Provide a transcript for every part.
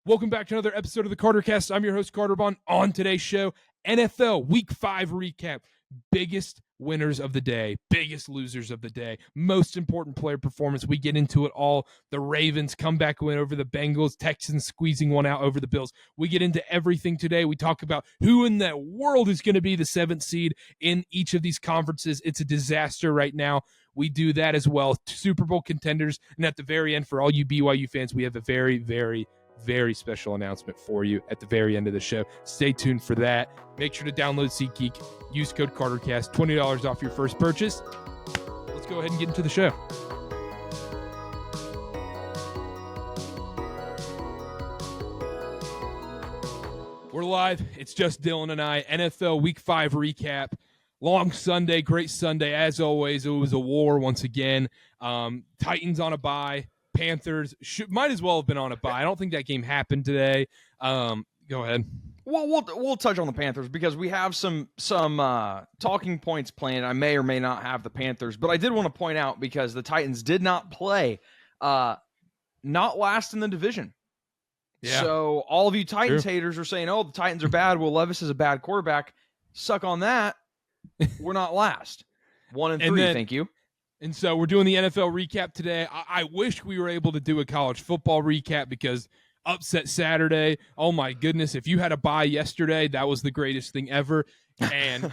Welcome back to another episode of the KarterKast. I'm your host, Karter Baughan. On today's show, NFL Week 5 recap. Biggest winners of the day, biggest losers of the day, most important player performance. We get into it all. The Ravens comeback win over the Bengals, Texans squeezing one out over the Bills. We get into everything today. We talk about who in the world is going to be the 7th seed in each of these conferences. It's a disaster right now. We do that as well. Super Bowl contenders. And at the very end, for all you BYU fans, we have a very special announcement for you at the very end of the show. Stay tuned for that. Make sure to download SeatGeek. Use code KarterKast. $20 off your first purchase. Let's go ahead and get into the show. We're live. It's just Dylan and I. NFL Week 5 recap. Long Sunday, great Sunday. As always, it was a war once again. Titans on a bye. Panthers might as well have been on a bye. I don't think that game happened today. Go ahead. Well, we'll touch on the Panthers because we have some talking points planned. I may or may not have the Panthers, but I did want to point out because the Titans did not play, not last in the division. Yeah. So all of you Titans haters are saying, "Oh, the Titans are bad. Will Levis is a bad quarterback." Suck on that. We're not last. 1-3. Thank you. And so we're doing the NFL recap today. I wish we were able to do a college football recap because upset Saturday. Oh my goodness. If you had a bye yesterday, that was the greatest thing ever. And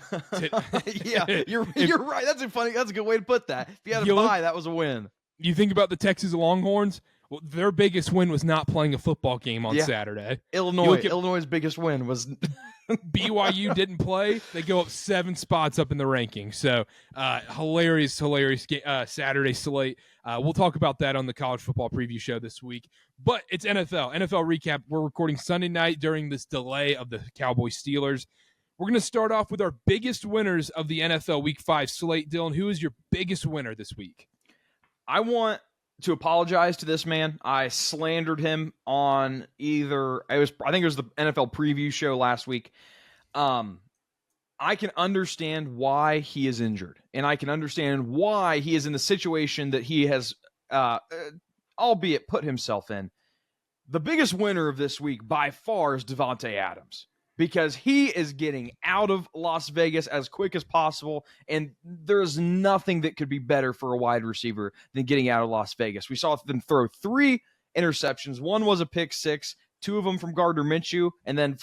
yeah, you're right. That's a good way to put that. If you had a bye, that was a win. You think about the Texas Longhorns. Well, their biggest win was not playing a football game on Saturday. Illinois' biggest win was BYU didn't play. They go up 7 spots up in the rankings. So hilarious Saturday slate. We'll talk about that on the college football preview show this week. But it's NFL recap. We're recording Sunday night during this delay of the Cowboys-Steelers. We're going to start off with our biggest winners of the NFL Week 5 slate. Dylan, who is your biggest winner this week? I want to apologize to this man. I slandered him on I think it was the NFL preview show last week. I can understand why he is injured, and I can understand why he is in the situation that he has, albeit put himself in. The biggest winner of this week by far is Davante Adams, because he is getting out of Las Vegas as quick as possible, and there's nothing that could be better for a wide receiver than getting out of Las Vegas. We saw them throw 3 interceptions. One was a pick 6, 2 of them from Gardner Minshew, and then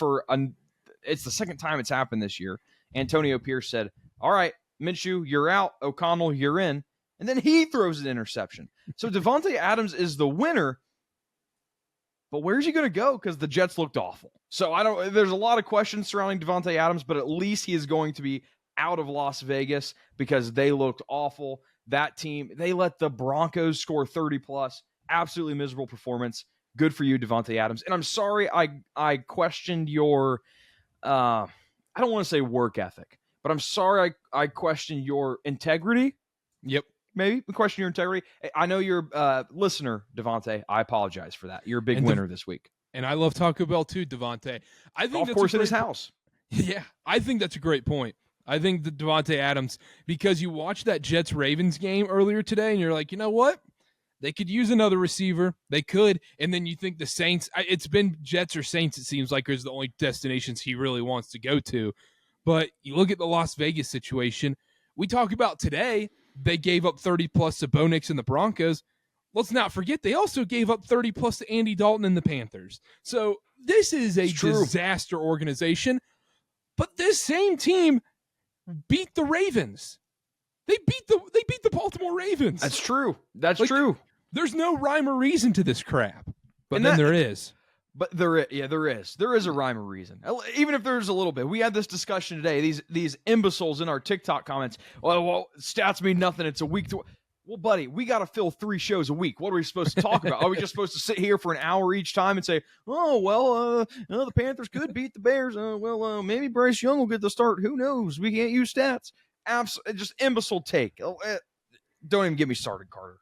it's the second time it's happened this year. Antonio Pierce said, "All right, Minshew, you're out. O'Connell, you're in." And then he throws an interception. So Davante Adams is the winner, but where's he going to go? Because the Jets looked awful. So there's a lot of questions surrounding Davante Adams, but at least he is going to be out of Las Vegas because they looked awful. That team, they let the Broncos score 30+. Absolutely miserable performance. Good for you, Davante Adams. And I'm sorry I questioned your, I don't want to say work ethic, but I'm sorry I questioned your integrity. Yep. Maybe question your integrity. I know you're a listener, Davante. I apologize for that. You're a big winner this week. And I love Taco Bell too, Davante. I think of course, in his house. Yeah, I think that's a great point. I think that Davante Adams, because you watched that Jets-Ravens game earlier today, and you're like, you know what? They could use another receiver. They could. And then you think the Saints, it's been Jets or Saints, it seems like, is the only destinations he really wants to go to. But you look at the Las Vegas situation. We talk about today, they gave up 30+ to Bo Nix and the Broncos. Let's not forget, they also gave up 30+ to Andy Dalton and the Panthers. So this is a disaster organization. But this same team beat the Ravens. They beat the Baltimore Ravens. That's true. That's true. There's no rhyme or reason to this crap. But then there is. But there is. There is a rhyme or reason. Even if there's a little bit. We had this discussion today. These imbeciles in our TikTok comments. Well, stats mean nothing. It's a week to. Well, buddy, we got to fill 3 shows a week. What are we supposed to talk about? Are we just supposed to sit here for an hour each time and say, the Panthers could beat the Bears. Maybe Bryce Young will get the start. Who knows? We can't use stats. Absolutely, just imbecile take. Don't even get me started, Karter.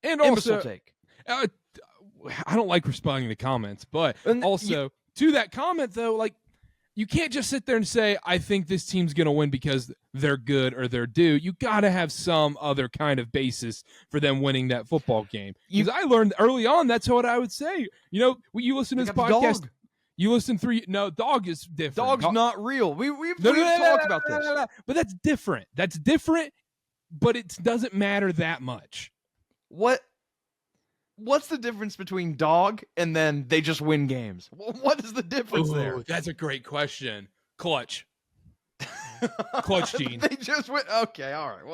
And imbecile also, take. I don't like responding to comments, but also to that comment though, like you can't just sit there and say, I think this team's going to win because they're good or they're due. You got to have some other kind of basis for them winning that football game. Because I learned early on, that's what I would say. You know, when you listen to this podcast, you listen through. No, dog is different. Dog's not real. We've talked about this. But that's different. That's different, but it doesn't matter that much. What's the difference between dog and then they just win games? What is the difference there? That's a great question. Clutch. Clutch gene. They just went. Okay, all right,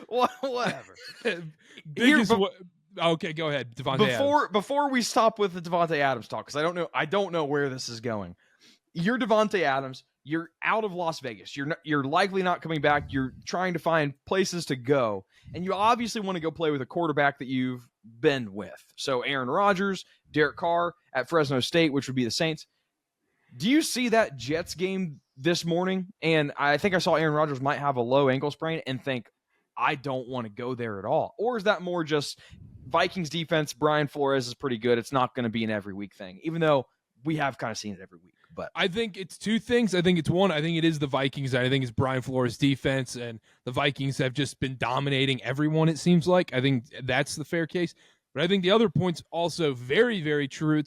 whatever. Okay, go ahead, Davante Adams. Before we stop with the Davante Adams talk, because I don't know where this is going. You're Davante Adams. You're out of Las Vegas. You're likely not coming back. You're trying to find places to go, and you obviously want to go play with a quarterback that you've been with. So Aaron Rodgers, Derek Carr at Fresno State, which would be the Saints. Do you see that Jets game this morning? And I think I saw Aaron Rodgers might have a low ankle sprain and think, I don't want to go there at all. Or is that more just Vikings defense? Brian Flores is pretty good. It's not going to be an every week thing, even though we have kind of seen it every week. But I think it's two things. I think it's one. I think it is the Vikings. I think it's Brian Flores' defense, and the Vikings have just been dominating everyone, it seems like. I think that's the fair case. But I think the other point's also very, very true.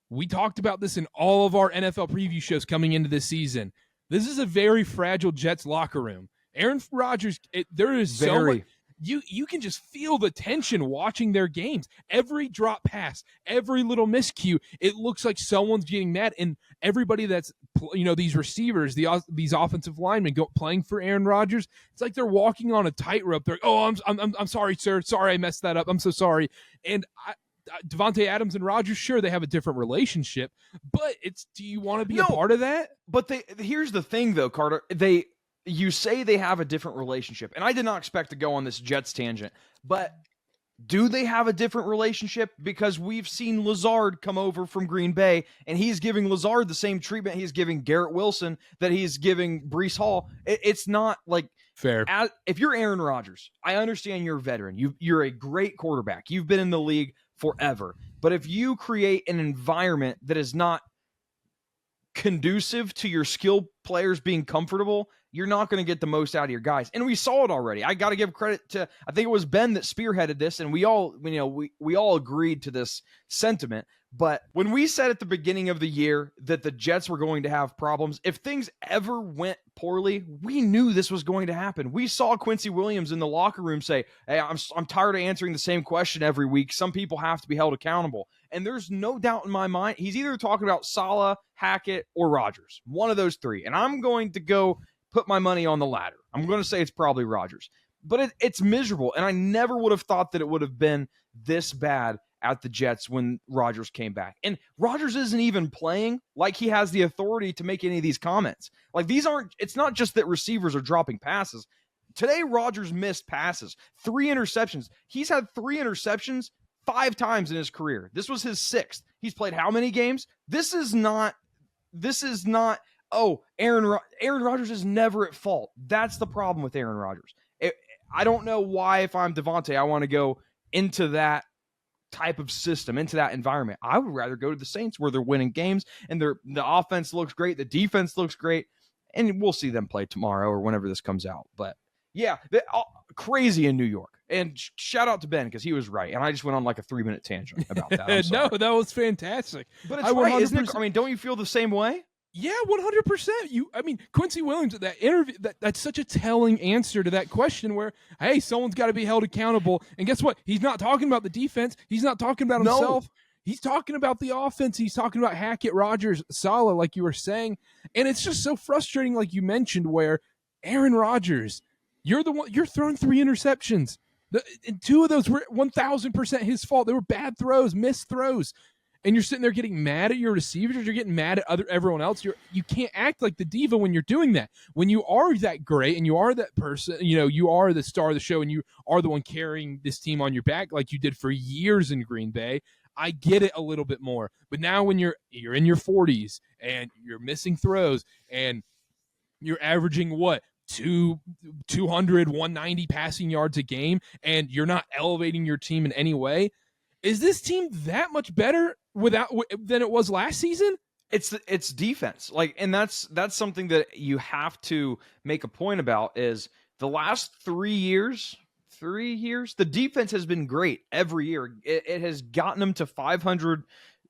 We talked about this in all of our NFL preview shows coming into this season. This is a very fragile Jets locker room. Aaron Rodgers, there is so much. You can just feel the tension watching their games. Every drop pass, every little miscue, it looks like someone's getting mad. And everybody that's, these receivers, these offensive linemen playing for Aaron Rodgers, it's like they're walking on a tightrope. They're, I'm sorry, sir. Sorry, I messed that up. I'm so sorry. And Davante Adams and Rodgers, sure, they have a different relationship, but do you want to be a part of that? But here's the thing, though, Carter. You say they have a different relationship, and I did not expect to go on this Jets tangent, but do they have a different relationship? Because we've seen Lazard come over from Green Bay, and he's giving Lazard the same treatment he's giving Garrett Wilson that he's giving Breece Hall. It's not like fair. If you're Aaron Rodgers, I understand you're a veteran. You're a great quarterback. You've been in the league forever. But if you create an environment that is not conducive to your skilled players being comfortable, you're not going to get the most out of your guys. And we saw it already. I got to give credit to, I think it was Ben that spearheaded this, and we all agreed to this sentiment. But when we said at the beginning of the year that the Jets were going to have problems, if things ever went poorly, we knew this was going to happen. We saw Quincy Williams in the locker room say, hey, I'm tired of answering the same question every week. Some people have to be held accountable. And there's no doubt in my mind, he's either talking about Saleh, Hackett, or Rodgers. One of those three. And I'm going to go put my money on the latter. I'm going to say it's probably Rodgers. But it's miserable. And I never would have thought that it would have been this bad at the Jets when Rodgers came back. And Rodgers isn't even playing like he has the authority to make any of these comments. Like it's not just that receivers are dropping passes. Today, Rodgers missed passes, 3 interceptions. He's had 3 interceptions 5 times in his career. This was his 6th. He's played how many games? This is not, Aaron Rodgers is never at fault. That's the problem with Aaron Rodgers. I don't know why, if I'm Davante, I want to go into that type of system, into that environment. I would rather go to the Saints where they're winning games and the offense looks great, the defense looks great, and we'll see them play tomorrow or whenever this comes out. But yeah, crazy in New York. And shout out to Ben because he was right. And I just went on like a 3-minute tangent about that. No, that was fantastic. But it's right, isn't it? I mean, don't you feel the same way? Yeah, 100%. Quincy Williams, that interview, that's such a telling answer to that question where, hey, someone's got to be held accountable. And guess what? He's not talking about the defense. He's not talking about himself. He's talking about the offense. He's talking about Hackett, Rodgers, Saleh, like you were saying. And it's just so frustrating, like you mentioned, where Aaron Rodgers, you're throwing 3 interceptions. And 2 of those were 1,000% his fault. They were bad throws, missed throws. And you're sitting there getting mad at your receivers. You're getting mad at everyone else. You can't act like the diva when you're doing that. When you are that great and you are that person, you are the star of the show and you are the one carrying this team on your back like you did for years in Green Bay, I get it a little bit more. But now when you're in your 40s and you're missing throws and you're averaging 200, 190 passing yards a game, and you're not elevating your team in any way, is this team that much better than it was last season? It's defense. And that's something that you have to make a point about is the last 3 years, the defense has been great every year. It has gotten them to 500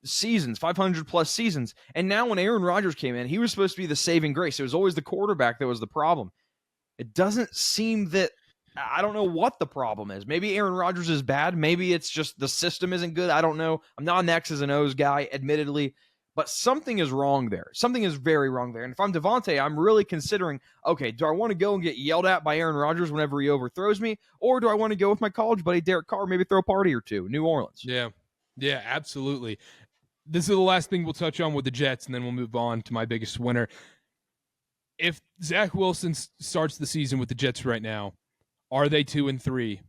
seasons, 500 plus seasons. And now when Aaron Rodgers came in, he was supposed to be the saving grace. It was always the quarterback that was the problem. It doesn't seem that, I don't know what the problem is. Maybe Aaron Rodgers is bad. Maybe it's just the system isn't good. I don't know. I'm not an X's and O's guy, admittedly. But something is wrong there. Something is very wrong there. And if I'm Devontae, I'm really considering, okay, do I want to go and get yelled at by Aaron Rodgers whenever he overthrows me? Or do I want to go with my college buddy, Derek Carr, maybe throw a party or two, New Orleans? Yeah, absolutely. This is the last thing we'll touch on with the Jets, and then we'll move on to my biggest winner. If Zach Wilson starts the season with the Jets right now, are they 2-3?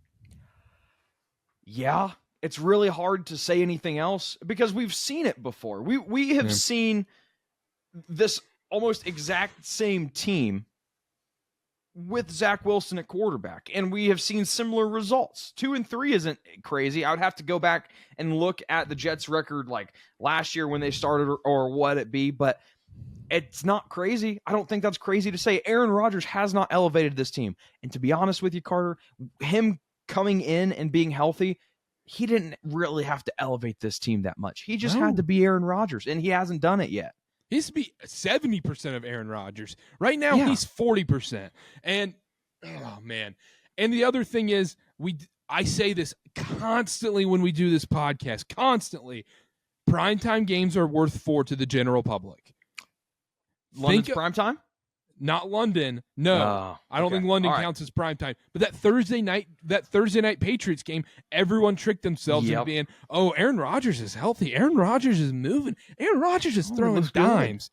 Yeah. It's really hard to say anything else because we've seen it before. We have seen this almost exact same team with Zach Wilson at quarterback, and we have seen similar results. 2-3 isn't crazy. I would have to go back and look at the Jets' record like last year when they started or what it be, but it's not crazy. I don't think that's crazy to say. Aaron Rodgers has not elevated this team, and to be honest with you, Carter, him coming in and being healthy, he didn't really have to elevate this team that much. He just had to be Aaron Rodgers, and he hasn't done it yet. He used to be 70% of Aaron Rodgers. Right now, he's 40%. And, oh, man. And the other thing is, I say this constantly when we do this podcast, constantly. Primetime games are worth $4 to the general public. London's primetime? Not London. No. I don't think London counts as primetime. But that Thursday night Patriots game, everyone tricked themselves into being, Aaron Rodgers is healthy. Aaron Rodgers is moving. Aaron Rodgers is throwing dimes.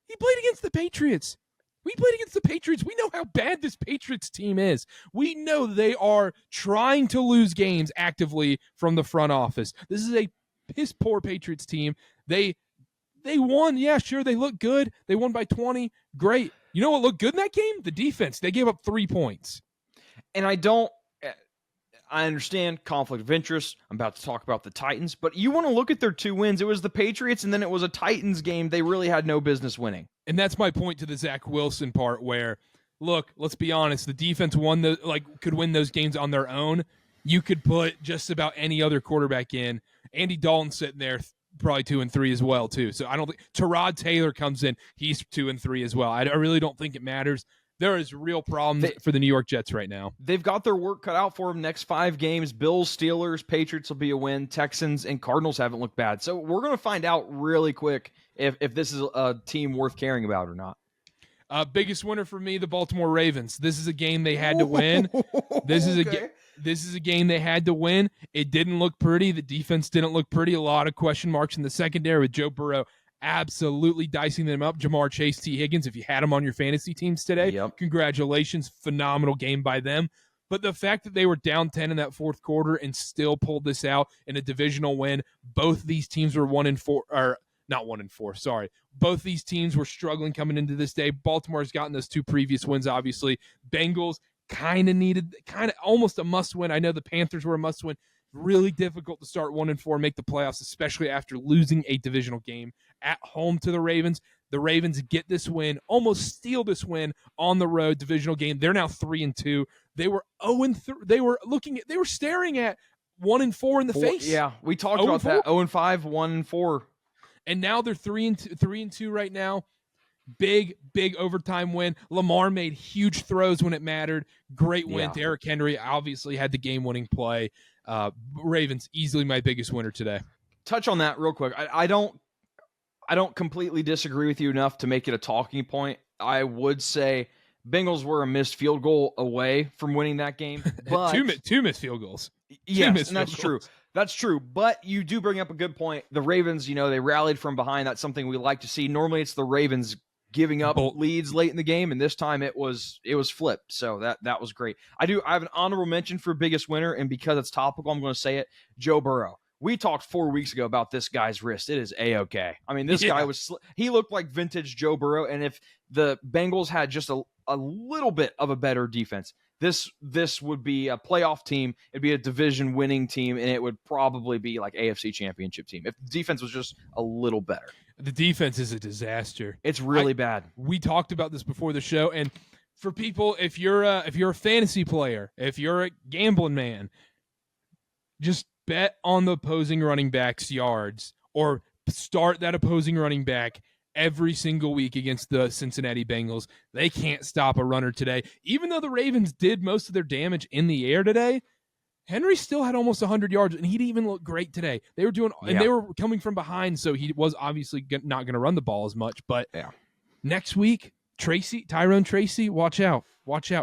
He played against the Patriots. We played against the Patriots. We know how bad this Patriots team is. We know they are trying to lose games actively from the front office. This is a piss poor Patriots team. They won. Yeah, sure. They look good. They won by 20. Great. You know what looked good in that game? The defense. They gave up 3 points. And I understand conflict of interest. I'm about to talk about the Titans, but you want to look at their 2 wins. It was the Patriots, and then it was a Titans game they really had no business winning. And that's my point to the Zach Wilson part where, look, let's be honest, the defense could win those games on their own. You could put just about any other quarterback in. Andy Dalton sitting there probably 2-3 as well too. So I don't think Tyrod Taylor comes in. He's 2-3 as well. I really don't think it matters. There is real problems for the New York Jets right now. They've got their work cut out for them. Next 5 games, Bills, Steelers, Patriots will be a win. Texans and Cardinals haven't looked bad. So we're going to find out really quick if this is a team worth caring about or not. Biggest winner for me, the Baltimore Ravens. This is a game they had to win. This is a game they had to win. It didn't look pretty. The defense didn't look pretty. A lot of question marks in the secondary with Joe Burrow absolutely dicing them up. Jamar Chase, T. Higgins, if you had them on your fantasy teams today, congratulations. Phenomenal game by them. But the fact that they were down 10 in that fourth quarter and still pulled this out in a divisional win, both these teams were 1-4, or not 1-4, sorry. Both these teams were struggling coming into this day. Baltimore's gotten those 2 previous wins, obviously. Bengals kind of almost a must win. I know the Panthers were a must win. Really difficult to start 1-4 and make the playoffs, especially after losing a divisional game at home to the Ravens. The Ravens get this win, almost steal this win on the road divisional game. They're now 3-2. They were 0-3. They were staring at 1-4 in the face. Yeah, we talked about that. 0-5, 1-4. And now they're 3-2 right now. Big overtime win. Lamar made huge throws when it mattered. Great win. Yeah. Derrick Henry obviously had the game-winning play. Ravens, easily my biggest winner today. Touch on that real quick. I don't completely disagree with you enough to make it a talking point. I would say Bengals were a missed field goal away from winning that game. But two missed field goals. Yes, and that's true. That's true, but you do bring up a good point. The Ravens, they rallied from behind. That's something we like to see. Normally, it's the Ravens giving up leads late in the game, and this time it was flipped. So that was great. I have an honorable mention for biggest winner, and because it's topical, I'm going to say it. Joe Burrow. We talked 4 weeks ago about this guy's wrist. It is A-okay. I mean, this guy he looked like vintage Joe Burrow, and if the Bengals had just a little bit of a better defense, This would be a playoff team. It'd be a division winning team, and it would probably be like AFC Championship team if the defense was just a little better. The defense is a disaster. It's really bad. We talked about this before the show, and for people, if you're a fantasy player, if you're a gambling man, just bet on the opposing running back's yards or start that opposing running back every single week against the Cincinnati Bengals. They can't stop a runner today. Even though the Ravens did most of their damage in the air today, Henry still had almost 100 yards, and he didn't even look great today. They were and they were coming from behind, so he was obviously not going to run the ball as much. But next week, Tyrone Tracy, watch out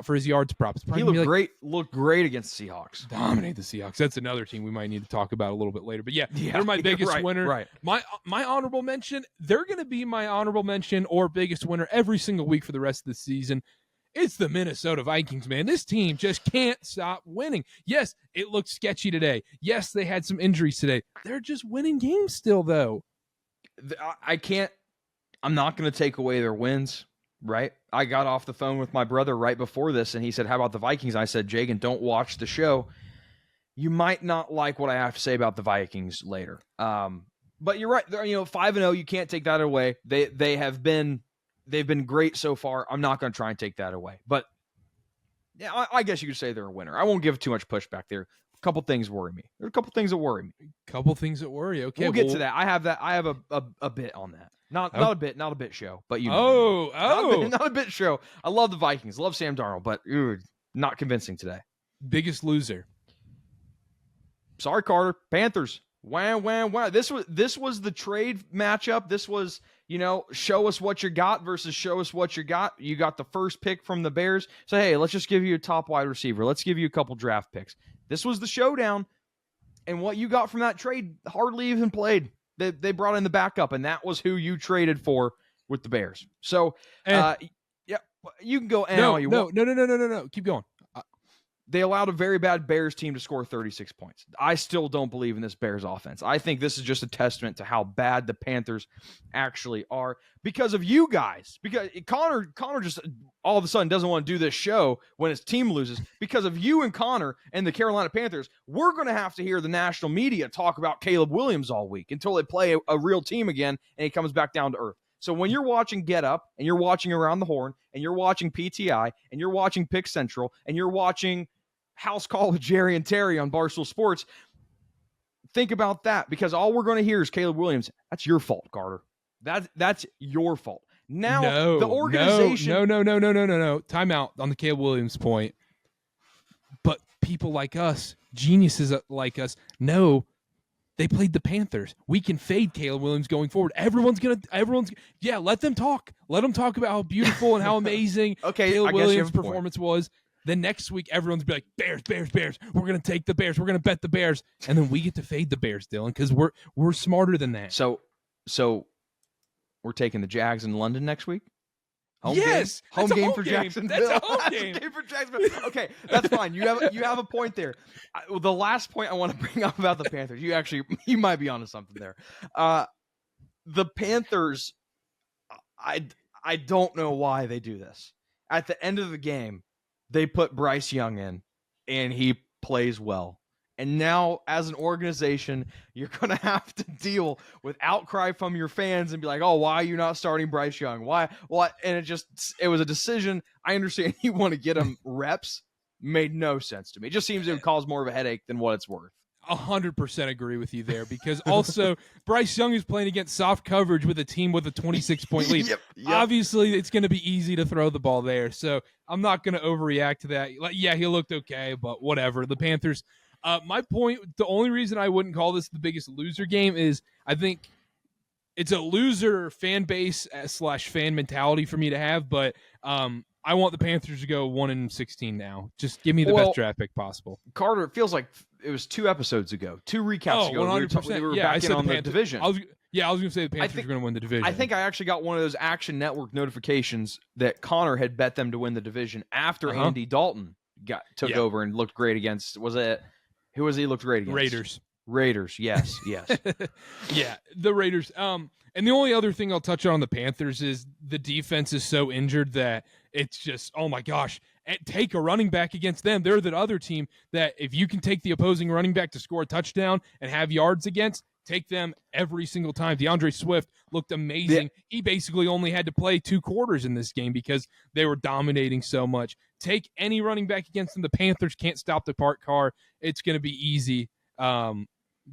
for his yards props. He looked great against the Seahawks. Dominate the Seahawks. That's another team we might need to talk about a little bit later. But they're my biggest winner. Right. My honorable mention, they're going to be my honorable mention or biggest winner every single week for the rest of the season. It's the Minnesota Vikings, man. This team just can't stop winning. Yes, it looked sketchy today. Yes, they had some injuries today. They're just winning games still, though. I'm not going to take away their wins. Right. I got off the phone with my brother right before this, and he said, "How about the Vikings?" I said, "Jagan, don't watch the show. You might not like what I have to say about the Vikings later." But you're right. 5-0. You can't take that away. They've been great so far. I'm not going to try and take that away. But yeah, I guess you could say they're a winner. I won't give too much pushback there. A couple things worry me. There are a couple things that worry me. Okay, we'll get to that. I have a bit on that. Not a bit show, but not a bit show. I love the Vikings, love Sam Darnold, but not convincing today. Biggest loser. Sorry, Karter. Panthers. Wow. This was the trade matchup. This was, show us what you got versus show us what you got. You got the first pick from the Bears. So hey, let's just give you a top wide receiver. Let's give you a couple draft picks. This was the showdown, and what you got from that trade hardly even played. They brought in the backup, and that was who you traded for with the Bears. So, you can go. No. Keep going. They allowed a very bad Bears team to score 36 points. I still don't believe in this Bears offense. I think this is just a testament to how bad the Panthers actually are because of you guys. Because Connor just all of a sudden doesn't want to do this show when his team loses. Because of you and Connor and the Carolina Panthers, we're going to have to hear the national media talk about Caleb Williams all week until they play a real team again and he comes back down to earth. So when you're watching Get Up and you're watching Around the Horn and you're watching PTI and you're watching Pick Central and you're watching House Call with Jerry and Terry on Barstool Sports, think about that because all we're going to hear is Caleb Williams. That's your fault, Karter. That's your fault. Now, the organization... No. Time out on the Caleb Williams point. But people like us, geniuses like us, know they played the Panthers. We can fade Caleb Williams going forward. Let them talk. Let them talk about how beautiful and how amazing Caleb Williams' performance was. Then next week, everyone's be like, Bears. We're going to take the Bears. We're going to bet the Bears. And then we get to fade the Bears, Dylan, because we're smarter than that. So we're taking the Jags in London next week? Home game for Jacksonville. That's a home game. For Jacksonville. Okay, that's fine. You have a point there. The last point I want to bring up about the Panthers, you might be onto something there. The Panthers, I don't know why they do this. At the end of the game, they put Bryce Young in, and he plays well. And now, as an organization, you're going to have to deal with outcry from your fans and be like, oh, why are you not starting Bryce Young? Why? And it was a decision. I understand you want to get him reps. Made no sense to me. It just seems it would cause more of a headache than what it's worth. 100% agree with you there because also Bryce Young is playing against soft coverage with a team with a 26-point lead. Yep. Obviously, it's going to be easy to throw the ball there, so I'm not going to overreact to that. Yeah, he looked okay, but whatever. The Panthers, my point, the only reason I wouldn't call this the biggest loser game is I think it's a loser fan base / fan mentality for me to have, but I want the Panthers to go 1-16 now. Just give me the best draft pick possible. Karter, it feels like it was 2 episodes ago, 2 recaps ago. 100%. We were back in on the division. I was going to say the Panthers are going to win the division. I think I actually got one of those Action Network notifications that Connor had bet them to win the division after Andy Dalton took over and looked great against. Who was he looked great against? Raiders. Yes. Yeah, the Raiders. And the only other thing I'll touch on the Panthers is the defense is so injured that it's just, oh my gosh, take a running back against them. They're the other team that if you can take the opposing running back to score a touchdown and have yards against, take them every single time. DeAndre Swift looked amazing. Yeah. He basically only had to play 2 quarters in this game because they were dominating so much. Take any running back against them. The Panthers can't stop the parked car. It's going to be easy.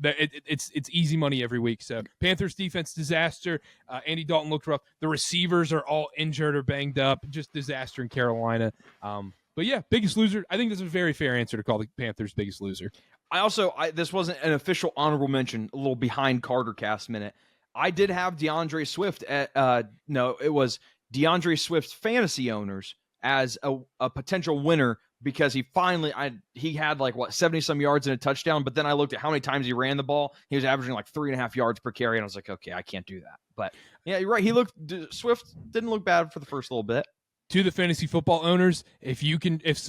It's easy money every week. So Panthers defense disaster. Andy Dalton looked rough. The receivers are all injured or banged up. Just disaster in Carolina. But yeah, biggest loser. I think this is a very fair answer to call the Panthers biggest loser. This wasn't an official honorable mention, a little behind KarterKast minute. I did have DeAndre Swift it was DeAndre Swift's fantasy owners as a potential winner because he had 70 some yards and a touchdown. But then I looked at how many times he ran the ball. He was averaging 3.5 yards per carry. And I was like, okay, I can't do that. But yeah, you're right. Swift didn't look bad for the first little bit. To the fantasy football owners, if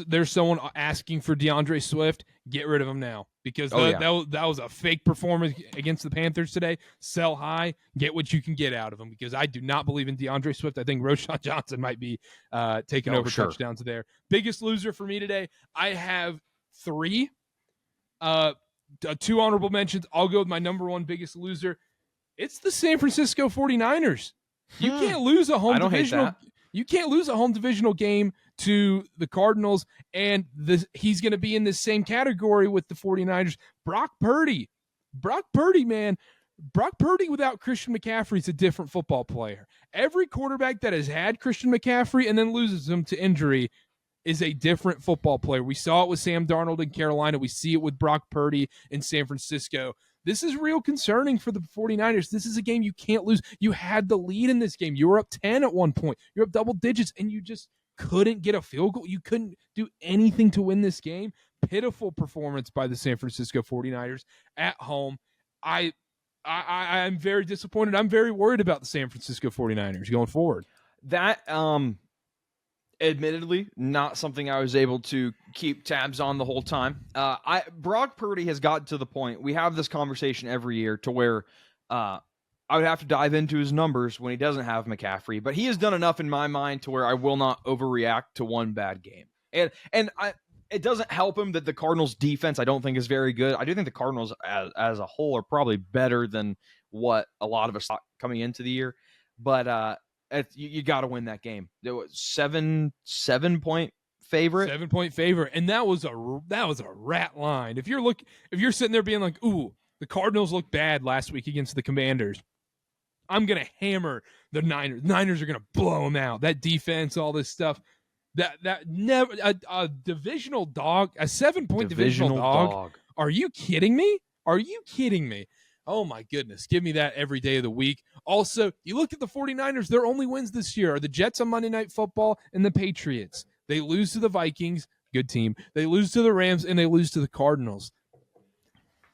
there's someone asking for DeAndre Swift, get rid of him now because that was a fake performance against the Panthers today. Sell high, get what you can get out of him because I do not believe in DeAndre Swift. I think Roschon Johnson might be taking over touchdowns there. Biggest loser for me today, I have 3. 2 honorable mentions. I'll go with my number 1 biggest loser. It's the San Francisco 49ers. You can't lose a home divisional. You can't lose a home divisional game to the Cardinals, and he's going to be in the same category with the 49ers. Brock Purdy, man. Brock Purdy without Christian McCaffrey is a different football player. Every quarterback that has had Christian McCaffrey and then loses him to injury is a different football player. We saw it with Sam Darnold in Carolina. We see it with Brock Purdy in San Francisco. This is real concerning for the 49ers. This is a game you can't lose. You had the lead in this game. You were up 10 at one point. You're up double digits, and you just couldn't get a field goal. You couldn't do anything to win this game. Pitiful performance by the San Francisco 49ers at home. I'm very disappointed. I'm very worried about the San Francisco 49ers going forward. That, admittedly, not something I was able to keep tabs on the whole time. Brock Purdy has gotten to the point, we have this conversation every year to where I would have to dive into his numbers when he doesn't have McCaffrey, but he has done enough in my mind to where I will not overreact to one bad game. And it doesn't help him that the Cardinals defense I don't think is very good. I do think the Cardinals as a whole are probably better than what a lot of us thought coming into the year, but you got to win that game. There was 7-point favorite. 7-point favorite, and that was a rat line. If you're sitting there being like, "Ooh, the Cardinals look bad last week against the Commanders," I'm gonna hammer the Niners. Niners are gonna blow them out. That defense, all this stuff. That never a divisional dog, a 7-point divisional dog. Are you kidding me? Oh, my goodness. Give me that every day of the week. Also, you look at the 49ers, their only wins this year are the Jets on Monday Night Football and the Patriots. They lose to the Vikings, good team. They lose to the Rams, and they lose to the Cardinals.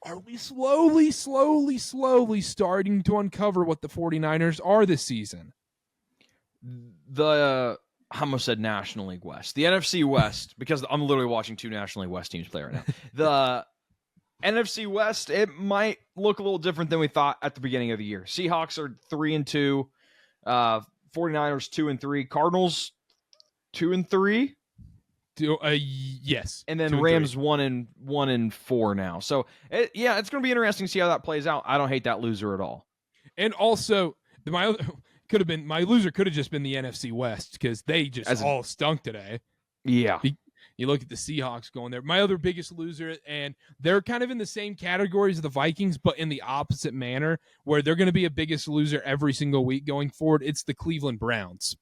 Are we slowly starting to uncover what the 49ers are this season? I almost said National League West. The NFC West, because I'm literally watching 2 National League West teams play right now. The NFC West, it might look a little different than we thought at the beginning of the year. Seahawks are 3-2, 49ers 2-3, Cardinals 2-3. Yes, and then Rams 1-4 now. So it's going to be interesting to see how that plays out. I don't hate that loser at all. And also, my loser could have just been the NFC West because they just all stunk today. Yeah. You look at the Seahawks going there. My other biggest loser, and they're kind of in the same categories of the Vikings, but in the opposite manner, where they're going to be a biggest loser every single week going forward. It's the Cleveland Browns.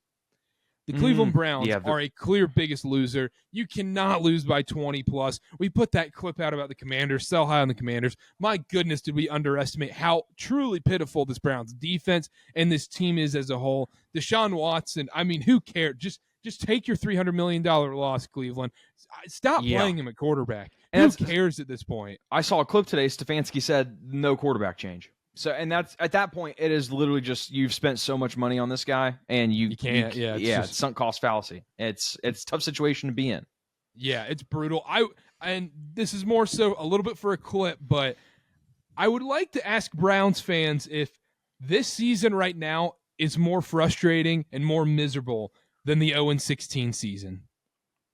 The Cleveland Browns are a clear biggest loser. You cannot lose by 20+. We put that clip out about the Commanders, sell high on the Commanders. My goodness, did we underestimate how truly pitiful this Browns defense and this team is as a whole. Deshaun Watson, I mean, who cares? Just take your $300 million loss, Cleveland. Stop playing him at quarterback. And who cares at this point? I saw a clip today. Stefanski said no quarterback change. So, and that's at that point, it is literally just you've spent so much money on this guy, and you can't. It's sunk cost fallacy. It's a tough situation to be in. Yeah, it's brutal. And this is more so a little bit for a clip, but I would like to ask Browns fans if this season right now is more frustrating and more miserable than the 0-16 season.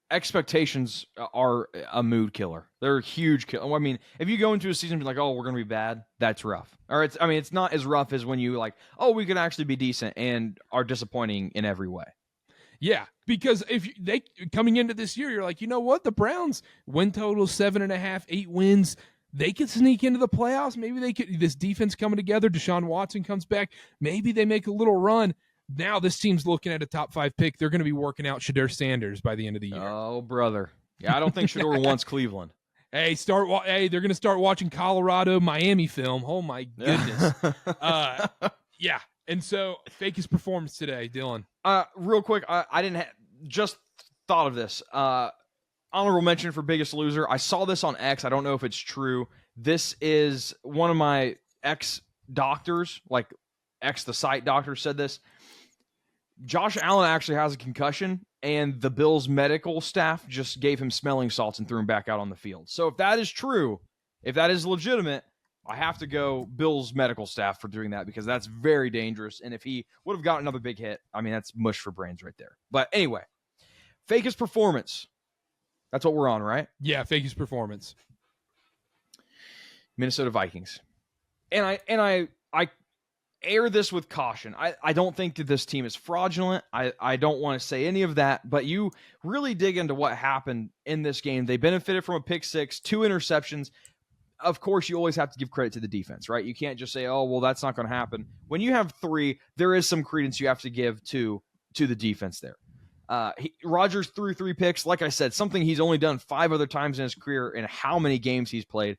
Expectations are a mood killer. They're a huge killer. I mean, if you go into a season and be like, oh, we're going to be bad, that's rough. Or it's not as rough as when you like, oh, we could actually be decent and are disappointing in every way. Yeah, because if they coming into this year, you're like, you know what? The Browns win total 7.5, 8 wins. They could sneak into the playoffs. Maybe they could. This defense coming together. Deshaun Watson comes back. Maybe they make a little run. Now this team's looking at a top 5 pick. They're going to be working out Shedeur Sanders by the end of the year. Oh, brother. Yeah, I don't think Shedeur wants Cleveland. Hey, they're going to start watching Colorado, Miami film. Oh, my goodness. Yeah. And so, Fakest Performance today, Dylan. Real quick, I didn't just thought of this. Honorable mention for biggest loser. I saw this on X. I don't know if it's true. This is one of my ex-doctors, like X the site doctor said this. Josh Allen actually has a concussion, and the Bills medical staff just gave him smelling salts and threw him back out on the field. So if that is true, if that is legitimate, I have to go Bills medical staff for doing that because that's very dangerous. And if he would have gotten another big hit, I mean, that's mush for brains right there. But anyway, Fakest Performance. That's what we're on, right? Yeah, Fakest Performance. Minnesota Vikings. And I air this with caution. I don't think that this team is fraudulent. I don't want to say any of that, but you really dig into what happened in this game. They benefited from a pick six, 2 interceptions. Of course, you always have to give credit to the defense, right? You can't just say, oh, well, that's not going to happen. When you have 3, there is some credence you have to give to the defense there. Rodgers threw 3 picks. Like I said, something he's only done 5 other times in his career in how many games he's played.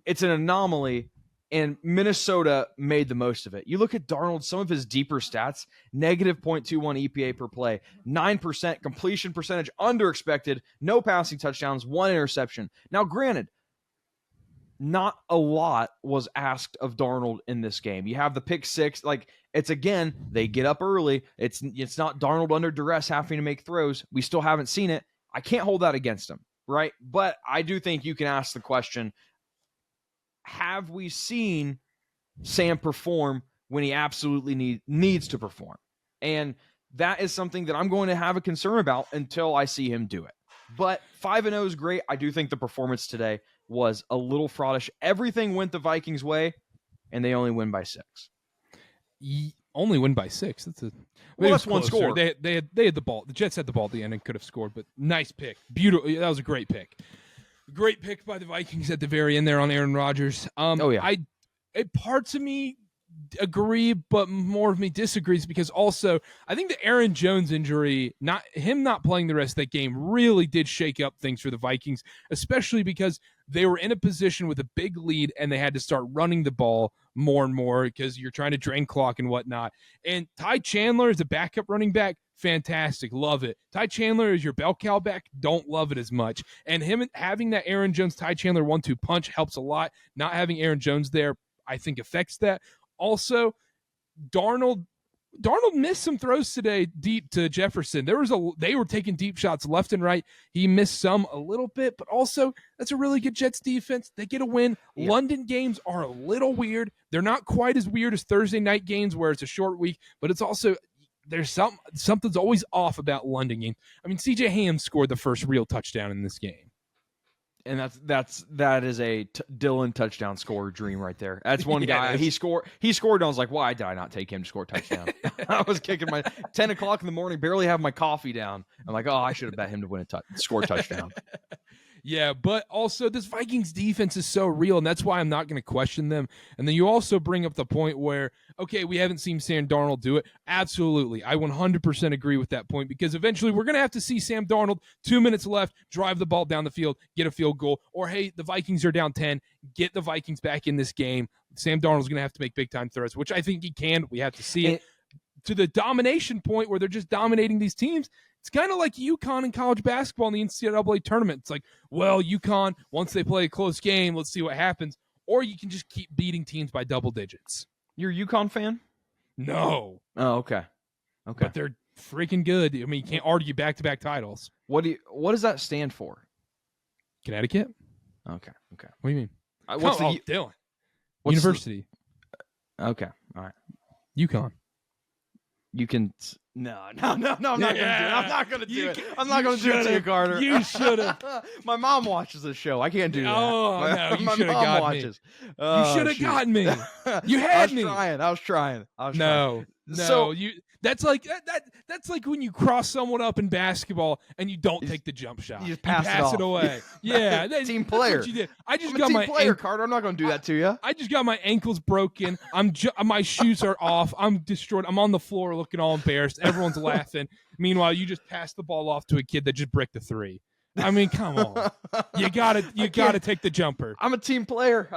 It's an anomaly, and Minnesota made the most of it. You look at Darnold, some of his deeper stats, negative 0.21 EPA per play, 9% completion percentage under expected, no passing touchdowns, 1 interception. Now, granted, not a lot was asked of Darnold in this game. You have the pick 6, like it's again, they get up early. It's not Darnold under duress having to make throws. We still haven't seen it. I can't hold that against him, right? But I do think you can ask the question, have we seen Sam perform when he absolutely needs to perform? And that is something that I'm going to have a concern about until I see him do it. But 5-0 is great. I do think the performance today was a little fraudish. Everything went the Vikings' way, and they only win by 6. Only win by 6. That's one score. They had the ball. The Jets had the ball at the end and could have scored, but nice pick. Beautiful. That was a great pick. Great pick by the Vikings at the very end there on Aaron Rodgers. Parts of me agree, but more of me disagrees because also I think the Aaron Jones injury, not playing the rest of that game, really did shake up things for the Vikings, especially because they were in a position with a big lead and they had to start running the ball more and more because you're trying to drain clock and whatnot. And Ty Chandler is a backup running back. Fantastic. Love it. Ty Chandler is your bell cow back. Don't love it as much. And him having that Aaron Jones, Ty Chandler 1-2 punch helps a lot. Not having Aaron Jones there, I think affects that. Also, Darnold missed some throws today deep to Jefferson. They were taking deep shots left and right. He missed some a little bit, but also that's a really good Jets defense. They get a win. Yeah. London games are a little weird. They're not quite as weird as Thursday night games where it's a short week, but it's also there's something's always off about London games. I mean, CJ Ham scored the first real touchdown in this game. And that is a Dylan touchdown scorer dream right there. That's one guy. He scored. And I was like, why did I not take him to score a touchdown? I was kicking my 10 o'clock in the morning, barely have my coffee down. I'm like, oh, I should have bet him to win score a touchdown. Yeah, but also this Vikings defense is so real, and that's why I'm not going to question them. And then you also bring up the point where, okay, we haven't seen Sam Darnold do it. Absolutely. I 100% agree with that point because eventually we're going to have to see Sam Darnold, 2 minutes left, drive the ball down the field, get a field goal. Or, hey, the Vikings are down 10, get the Vikings back in this game. Sam Darnold's going to have to make big-time throws, which I think he can. We have to see it. To the domination point where they're just dominating these teams, it's kind of like UConn in college basketball in the NCAA tournament. It's like, well, UConn, once they play a close game, let's see what happens. Or you can just keep beating teams by double digits. You're a UConn fan? No. Oh, okay. But they're freaking good. I mean, you can't argue back-to-back titles. What does that stand for? Connecticut? Okay. What do you mean? Dylan. University. Okay. All right. UConn. You can No, I'm not going to do it. I'm not going to do it. I'm not going to You do it to you, should've. Karter. You should have. My mom watches the show. I can't do that. Oh, no, you should have got me. You should have gotten me. You had me. I was trying. No, So- that's like that's like when you cross someone up in basketball and you don't take the jump shot. you just pass it off. away. Yeah, Team that's player. what you did. I just I'm got a team my player, Karter. I'm not going to do that to you. I just got my ankles broken. My shoes are off. I'm destroyed. I'm on the floor looking all embarrassed. Everyone's laughing. Meanwhile, you just passed the ball off to a kid that just bricked a 3. I mean, come on. You gotta take the jumper. I'm a team player.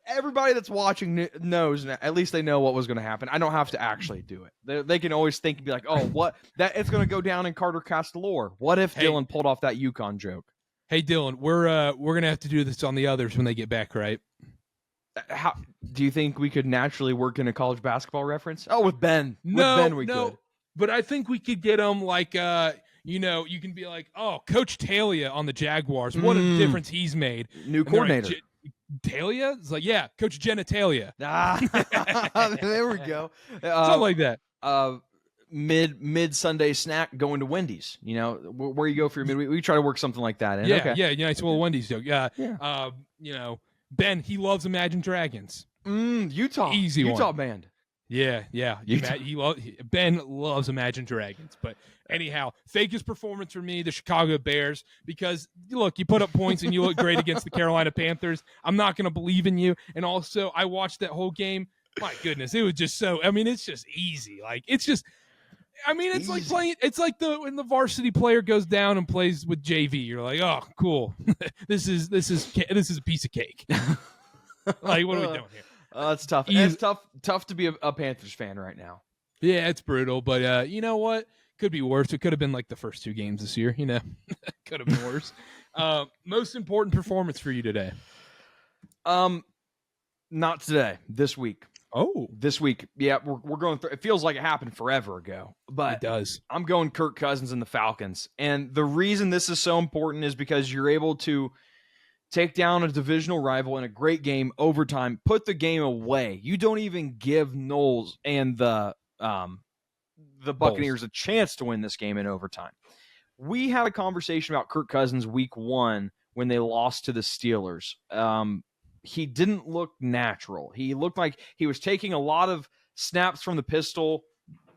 Everybody that's watching knows. At least they know what was going to happen. I don't have to actually do it. They can always think and be like, "Oh, what? That it's going to go down in KarterKast lore." What if Dylan pulled off that UConn joke? Hey, Dylan, we're gonna have to do this on the others when they get back, right? How do you think we could naturally work in a college basketball reference? Oh, with Ben. No, with Ben we no. could. But I think we could get them like, you can be like, oh, Coach Talia on the Jaguars. What a difference he's made. New And they're coordinator. Like, Talia? It's like, yeah, Coach Genitalia. There we go. Something like that. Mid Sunday snack going to Wendy's. You know where you go for your midweek. We try to work something like that in. Yeah, Okay. yeah, nice little Wendy's joke. Yeah. Ben, he loves Imagine Dragons. Utah. Easy Utah one. band. Yeah. Utah. Ben loves Imagine Dragons. But anyhow, Fakest Performance for me, the Chicago Bears, because look, you put up points and you look great against the Carolina Panthers. I'm not going to believe in you. And also, I watched that whole game. My goodness, it was just so. I mean, it's just easy. Like it's just. I mean, it's like playing. It's like when the varsity player goes down and plays with JV. You're like, oh, cool. this is a piece of cake. Like, what are we doing here? It's tough. It's tough to be a Panthers fan right now. Yeah, it's brutal. But you know what? Could be worse. It could have been like the first 2 games this year. You know, could have been worse. Most important performance for you today? Not today. This week. Oh, this week. Yeah, we're going through. It feels like it happened forever ago, but it does. I'm going Kirk Cousins and the Falcons, and the reason this is so important is because you're able to take down a divisional rival in a great game, overtime, put the game away. You don't even give Knowles and the Buccaneers a chance to win this game in overtime. We had a conversation about Kirk Cousins week 1 when they lost to the Steelers. He didn't look natural. He looked like he was taking a lot of snaps from the pistol,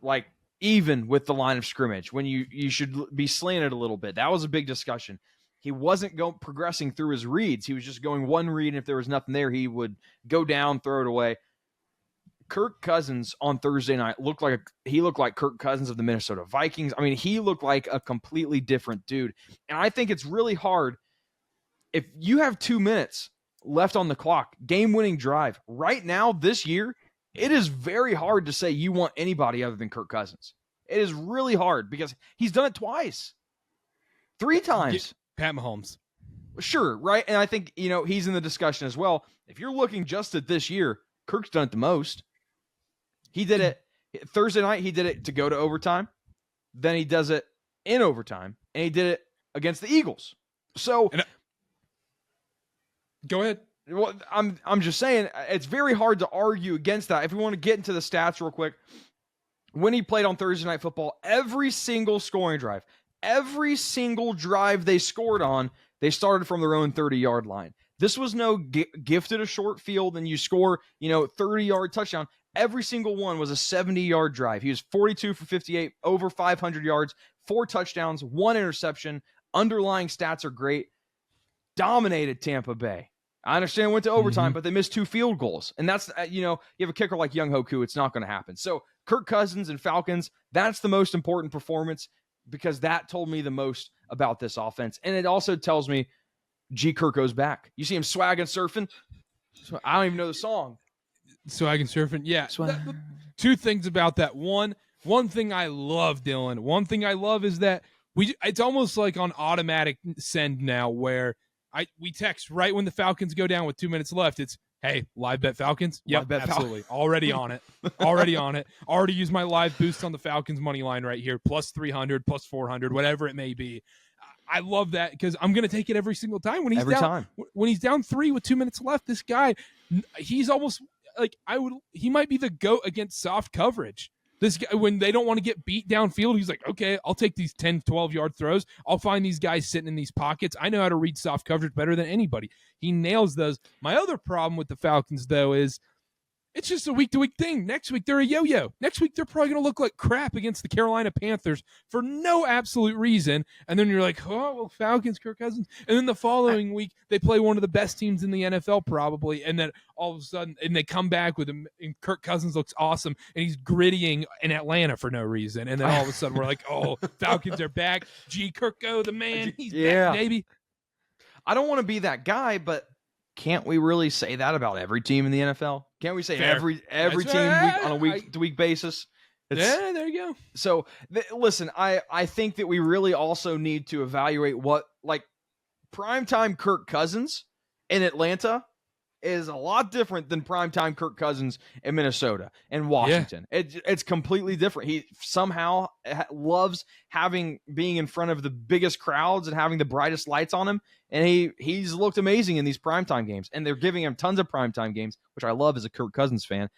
like even with the line of scrimmage, when you should be slanted a little bit. That was a big discussion. He wasn't progressing through his reads. He was just going one read, and if there was nothing there, he would go down, throw it away. Kirk Cousins on Thursday night looked like Kirk Cousins of the Minnesota Vikings. I mean, he looked like a completely different dude. And I think it's really hard if you have 2 minutes left on the clock, game-winning drive. Right now, this year, it is very hard to say you want anybody other than Kirk Cousins. It is really hard because he's done it twice. 3 times. Pat Mahomes. Sure, right? And I think, he's in the discussion as well. If you're looking just at this year, Kirk's done it the most. He did it Thursday night. He did it to go to overtime. Then he does it in overtime, and he did it against the Eagles. So, go ahead. Well, I'm just saying it's very hard to argue against that. If we want to get into the stats real quick, when he played on Thursday Night Football, every single scoring drive, every single drive they scored on, they started from their own 30-yard line. This was no gifted a short field and you score, 30-yard touchdown. Every single one was a 70-yard drive. He was 42 for 58, over 500 yards, 4 touchdowns, 1 interception. Underlying stats are great. Dominated Tampa Bay. I understand it went to overtime, but they missed 2 field goals. And that's, you have a kicker like Young Hoku, it's not going to happen. So Kirk Cousins and Falcons, that's the most important performance because that told me the most about this offense. And it also tells me G. Kirk goes back. You see him swagging, surfing. I don't even know the song. Swagging, surfing. Yeah. 2 things about that. One thing I love, Dylan. One thing I love is that it's almost like on automatic send now where we text right when the Falcons go down with 2 minutes left. It's, hey, live bet Falcons? Yep, absolutely. Already on it. Already used my live boost on the Falcons money line right here. Plus 300, plus 400, whatever it may be. I love that because I'm going to take it every single time. When he's down 3 with 2 minutes left, this guy, he's almost like he might be the GOAT against soft coverage. This guy, when they don't want to get beat downfield, he's like, okay, I'll take these 10, 12-yard throws. I'll find these guys sitting in these pockets. I know how to read soft coverage better than anybody. He nails those. My other problem with the Falcons, though, is it's just a week-to-week thing. Next week, they're a yo-yo. Next week, they're probably going to look like crap against the Carolina Panthers for no absolute reason. And then you're like, oh, well, Falcons, Kirk Cousins. And then the following week, they play one of the best teams in the NFL probably. And then all of a sudden, and they come back with him, and Kirk Cousins looks awesome, and he's grittying in Atlanta for no reason. And then all of a sudden, we're like, oh, Falcons are back. Gee, Kirko, the man, he's back, baby. I don't want to be that guy, but can't we really say that about every team in the NFL? Can't we say every team on a week-to-week basis? Yeah, there you go. So, listen, I think that we really also need to evaluate what, like, primetime Kirk Cousins in Atlanta is a lot different than primetime Kirk Cousins in Minnesota and Washington. Yeah. It's completely different. He somehow loves being in front of the biggest crowds and having the brightest lights on him. And he's looked amazing in these primetime games. And they're giving him tons of primetime games, which I love as a Kirk Cousins fan.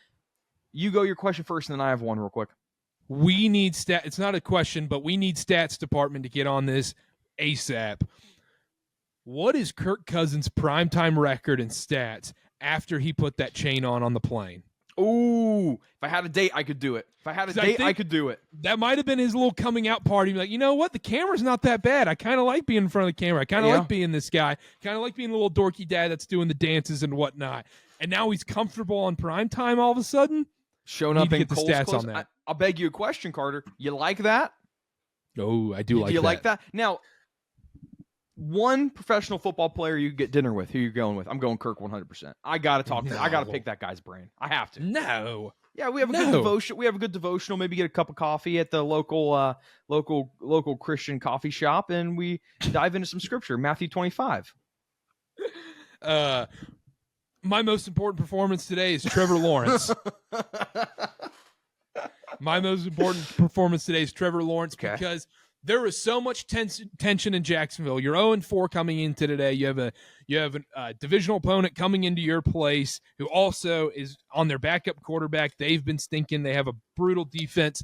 You go your question first, and then I have one real quick. We need stat. It's not a question, but we need stats department to get on this ASAP. What is Kirk Cousins' primetime record and stats after he put that chain on the plane? Ooh, if I had a date, I could do it. If I had a date, I could do it. That might have been his little coming out party. Like, you know what? The camera's not that bad. I kind of like being in front of the camera. I kind of like being this guy. Kind of like being a little dorky dad that's doing the dances and whatnot. And now he's comfortable on primetime all of a sudden. Showing up in the stats clothes. On that. I'll beg you a question, Carter. You like that? Oh, I do like that. Do you like that? Now, one professional football player you get dinner with, who you going with? I'm going Kirk 100%. I got to talk to I got to pick that guy's brain. I have to. No. Yeah, we have a good devotion. We have a good devotional. Maybe get a cup of coffee at the local Christian coffee shop, and we dive into some scripture. Matthew 25. My most important performance today is Trevor Lawrence. My most important performance today is Trevor Lawrence because there was so much tension in Jacksonville. You're 0-4 coming into today. You have a divisional opponent coming into your place who also is on their backup quarterback. They've been stinking. They have a brutal defense.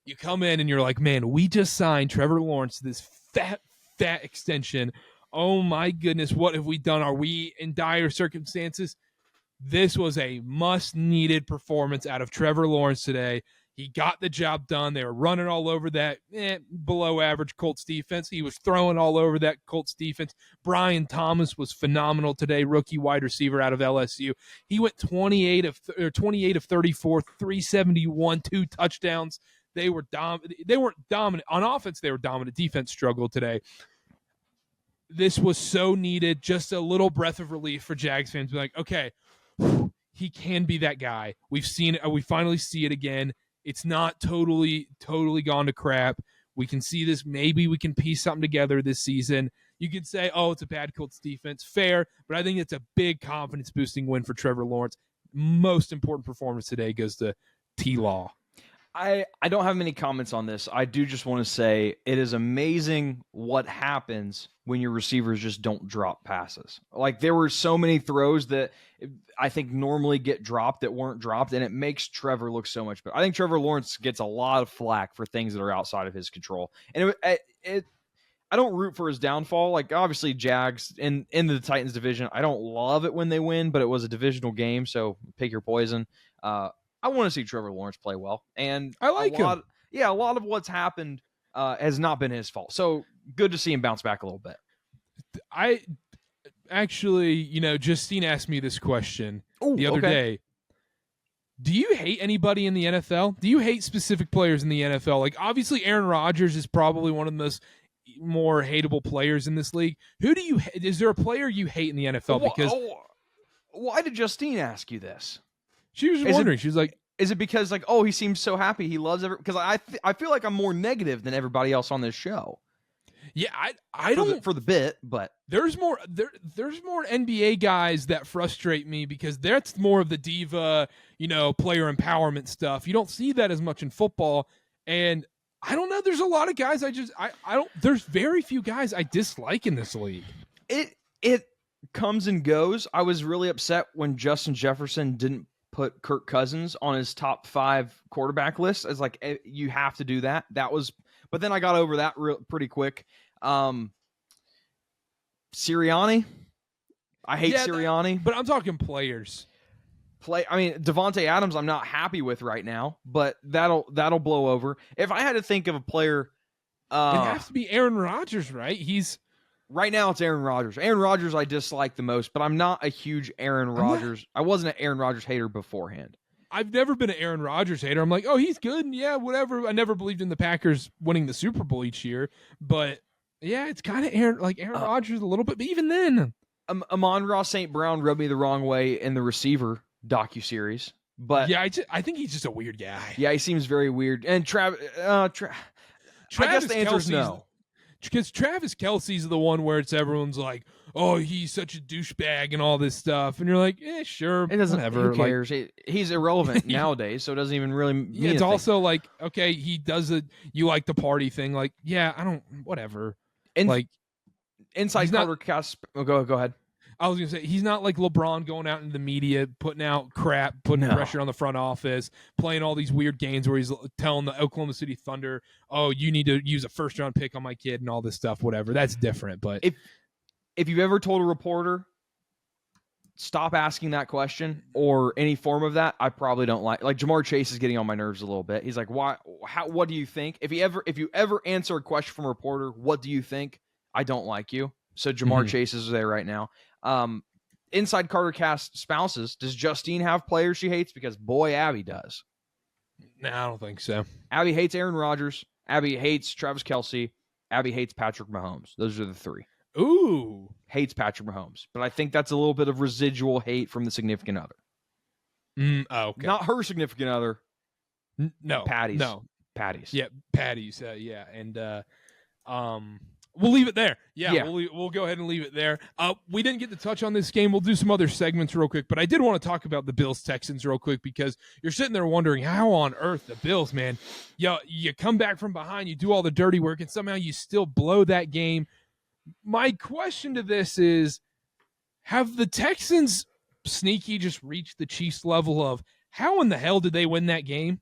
You come in and you're like, man, we just signed Trevor Lawrence to this fat extension. Oh my goodness, what have we done? Are we in dire circumstances? This was a much-needed performance out of Trevor Lawrence today. He got the job done. They were running all over that below-average Colts defense. He was throwing all over that Colts defense. Brian Thomas was phenomenal today, rookie wide receiver out of LSU. He went 28 of 34, 371, 2 touchdowns. They weren't dominant on offense. They were dominant. Defense struggled today. This was so needed. Just a little breath of relief for Jags fans. Be like, okay, he can be that guy. We've seen it. We finally see it again. It's not totally gone to crap. We can see this. Maybe we can piece something together this season. You could say, oh, it's a bad Colts defense. Fair, but I think it's a big confidence-boosting win for Trevor Lawrence. Most important performance today goes to T-Law. I don't have many comments on this. I do just want to say it is amazing what happens when your receivers just don't drop passes. Like, there were so many throws that I think normally get dropped that weren't dropped, and it makes Trevor look so much better. I think Trevor Lawrence gets a lot of flack for things that are outside of his control. And I don't root for his downfall. Like, obviously, Jags in the Titans division, I don't love it when they win, but it was a divisional game, so pick your poison. I want to see Trevor Lawrence play well, and I like him. Yeah, a lot of what's happened has not been his fault. So good to see him bounce back a little bit. I actually, Justine asked me this question the other day. Do you hate anybody in the NFL? Do you hate specific players in the NFL? Like, obviously, Aaron Rodgers is probably one of the more hateable players in this league. Is there a player you hate in the NFL? Because why did Justine ask you this? She was wondering. She was like, is it because, like, oh, he seems so happy, he loves everyone? Because I feel like I'm more negative than everybody else on this show. Yeah, I don't for the bit, but there's more NBA guys that frustrate me because that's more of the diva, player empowerment stuff. You don't see that as much in football, and I don't know. There's a lot of guys I don't. There's very few guys I dislike in this league. It comes and goes. I was really upset when Justin Jefferson didn't put Kirk Cousins on his top 5 quarterback list. As like, you have to do that. But then I got over that pretty quick. Sirianni. I hate Sirianni. But I'm talking players. I mean, Devontae Adams I'm not happy with right now, but that'll blow over. If I had to think of a player, it has to be Aaron Rodgers, right? Right now it's Aaron Rodgers. Aaron Rodgers I dislike the most, but I'm not a huge Aaron Rodgers. I wasn't an Aaron Rodgers hater beforehand. I've never been an Aaron Rodgers hater. I'm like, oh, he's good. And yeah, whatever. I never believed in the Packers winning the Super Bowl each year. But yeah, it's kind of Aaron Rodgers a little bit. But even then. Amon-Ra St. Brown rubbed me the wrong way in the receiver docuseries. But yeah, I think he's just a weird guy. Yeah, he seems very weird. And I guess the answer is no. Because Travis Kelce's the one where it's everyone's like, oh, he's such a douchebag and all this stuff. And you're like, sure. It doesn't, whatever. Who cares? He's irrelevant nowadays, so it doesn't even really mean it's also like, okay, he does you like the party thing. Like, yeah, I don't, whatever. Inside KarterKast. Go ahead. I was going to say, he's not like LeBron going out in the media, putting out crap, putting pressure on the front office, playing all these weird games where he's telling the Oklahoma City Thunder, oh, you need to use a first-round pick on my kid and all this stuff, whatever. That's different. But if you've ever told a reporter, stop asking that question or any form of that, I probably don't like Jamar Chase is getting on my nerves a little bit. He's like, what do you think? If you ever answer a question from a reporter, what do you think? I don't like you. So Jamar Chase is there right now. Inside KarterKast spouses, does Justine have players she hates? Because boy, Abby does. No, I don't think so. Abby hates Aaron Rodgers. Abby hates Travis Kelce. Abby hates Patrick Mahomes. Those are the 3. Ooh. Hates Patrick Mahomes. But I think that's a little bit of residual hate from the significant other. Okay. Not her significant other. No. Patty's. No. Patty's. Yeah, Patty's. Yeah. And we'll leave it there. Yeah. We'll go ahead and leave it there. We didn't get to touch on this game. We'll do some other segments real quick, but I did want to talk about the Bills-Texans real quick because you're sitting there wondering how on earth the Bills, man, you come back from behind, you do all the dirty work, and somehow you still blow that game. My question to this is, have the Texans sneaky just reached the Chiefs level of how in the hell did they win that game?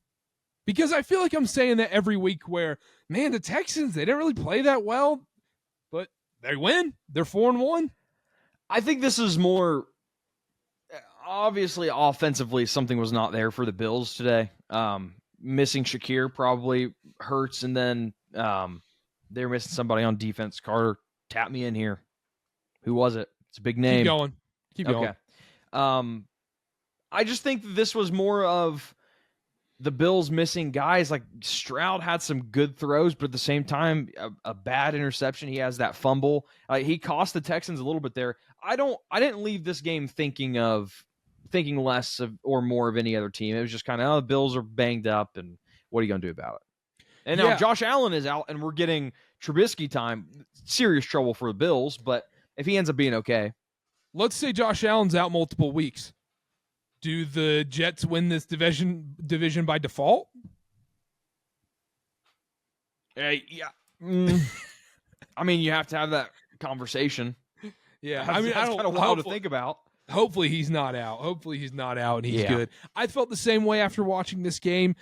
Because I feel like I'm saying that every week where, man, the Texans, they didn't really play that well. They win. They're 4-1. I think this is more obviously offensively. Something was not there for the Bills today. Missing Shakir probably hurts, and then they're missing somebody on defense. Karter, tap me in here. Who was it? It's a big name. Keep going. Okay. I just think this was more of the Bills missing guys. Like Stroud had some good throws, but at the same time, a bad interception. He has that fumble. He cost the Texans a little bit there. I didn't leave this game thinking less of or more of any other team. It was just kind of, the Bills are banged up, and what are you going to do about it? And now Josh Allen is out, and we're getting Trubisky time. Serious trouble for the Bills, but if he ends up being okay. Let's say Josh Allen's out multiple weeks. Do the Jets win this division by default? Yeah. I mean, you have to have that conversation. Yeah. That's kind of wild to think about. Hopefully he's not out. And he's good. I felt the same way after watching this game.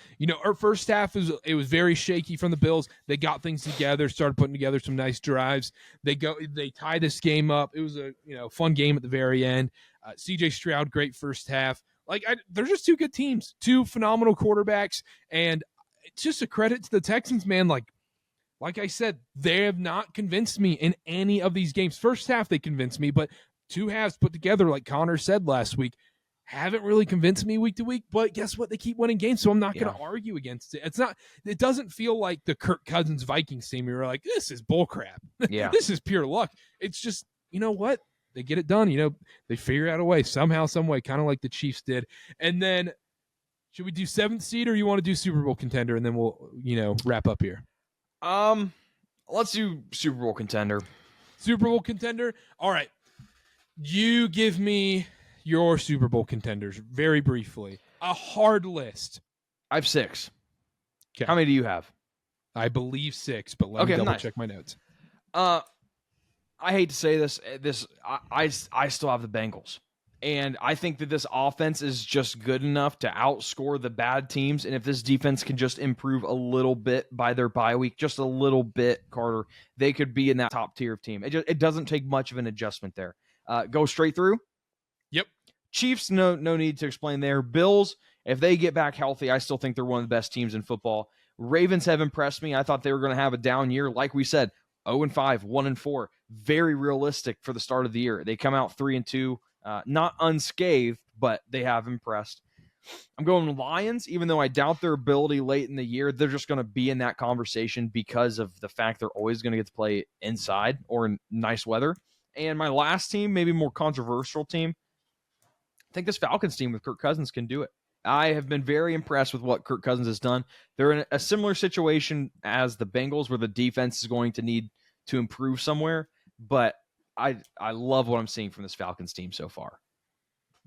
Our first half it was very shaky from the Bills. They got things together, started putting together some nice drives. They tie this game up. It was a fun game at the very end. CJ Stroud, great first half. They're just two good teams, two phenomenal quarterbacks, and it's just a credit to the Texans, man. Like I said, they have not convinced me in any of these games. First half they convinced me, but two halves put together, like Connor said last week, haven't really convinced me week to week. But guess what? They keep winning games, so I'm not going to argue against it. It doesn't feel like the Kirk Cousins Vikings team. You're like, this is bullcrap. Yeah, this is pure luck. It's just, you know what? They get it done. They figure out a way somehow, some way, kind of like the Chiefs did. And then, should we do 7th seed, or you want to do Super Bowl contender, and then we'll, wrap up here? Let's do Super Bowl contender. Super Bowl contender. All right. You give me your Super Bowl contenders very briefly. A hard list. I have 6. Okay. How many do you have? I believe 6, but let me double check my notes. I hate to say this. I still have the Bengals. And I think that this offense is just good enough to outscore the bad teams. And if this defense can just improve a little bit by their bye week, just a little bit, Carter, they could be in that top tier of team. It doesn't take much of an adjustment there. Go straight through. Yep. Chiefs, no need to explain there. Bills, if they get back healthy, I still think they're one of the best teams in football. Ravens have impressed me. I thought they were going to have a down year. Like we said, 0-5, 1-4. Very realistic for the start of the year. They come out 3-2. Not unscathed, but they have impressed. I'm going Lions, even though I doubt their ability late in the year. They're just going to be in that conversation because of the fact they're always going to get to play inside or in nice weather. And my last team, maybe more controversial team, I think this Falcons team with Kirk Cousins can do it. I have been very impressed with what Kirk Cousins has done. They're in a similar situation as the Bengals where the defense is going to need to improve somewhere, but I love what I'm seeing from this Falcons team so far.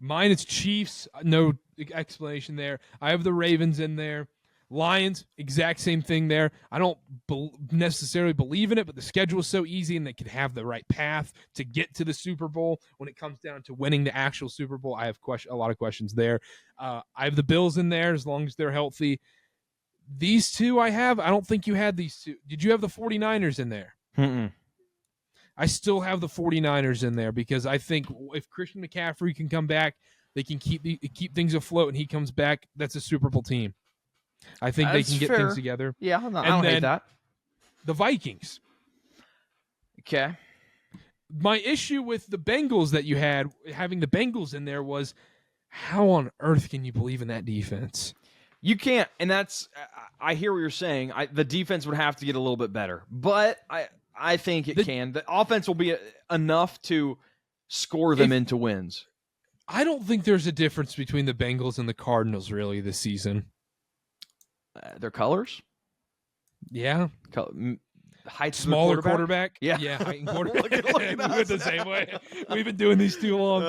Mine is Chiefs. No explanation there. I have the Ravens in there. Lions, exact same thing there. I don't necessarily believe in it, but the schedule is so easy and they could have the right path to get to the Super Bowl. When it comes down to winning the actual Super Bowl, I have a lot of questions there. I have the Bills in there as long as they're healthy. These two I don't think you had these two. Did you have the 49ers in there? Mm-mm. I still have the 49ers in there because I think if Christian McCaffrey can come back, they can keep things afloat, and he comes back, that's a Super Bowl team. I think they can get things together. Yeah, I don't hate that. The Vikings. Okay. My issue with the Bengals that you had, having the Bengals in there, was how on earth can you believe in that defense? You can't, and that's I hear what you're saying. The defense would have to get a little bit better, but I think it can. The offense will be enough to score them into wins. I don't think there's a difference between the Bengals and the Cardinals really this season. Their colors? Yeah. Height smaller quarterback? Yeah. Height and quarterback. look at we went the same way. We've been doing these too long.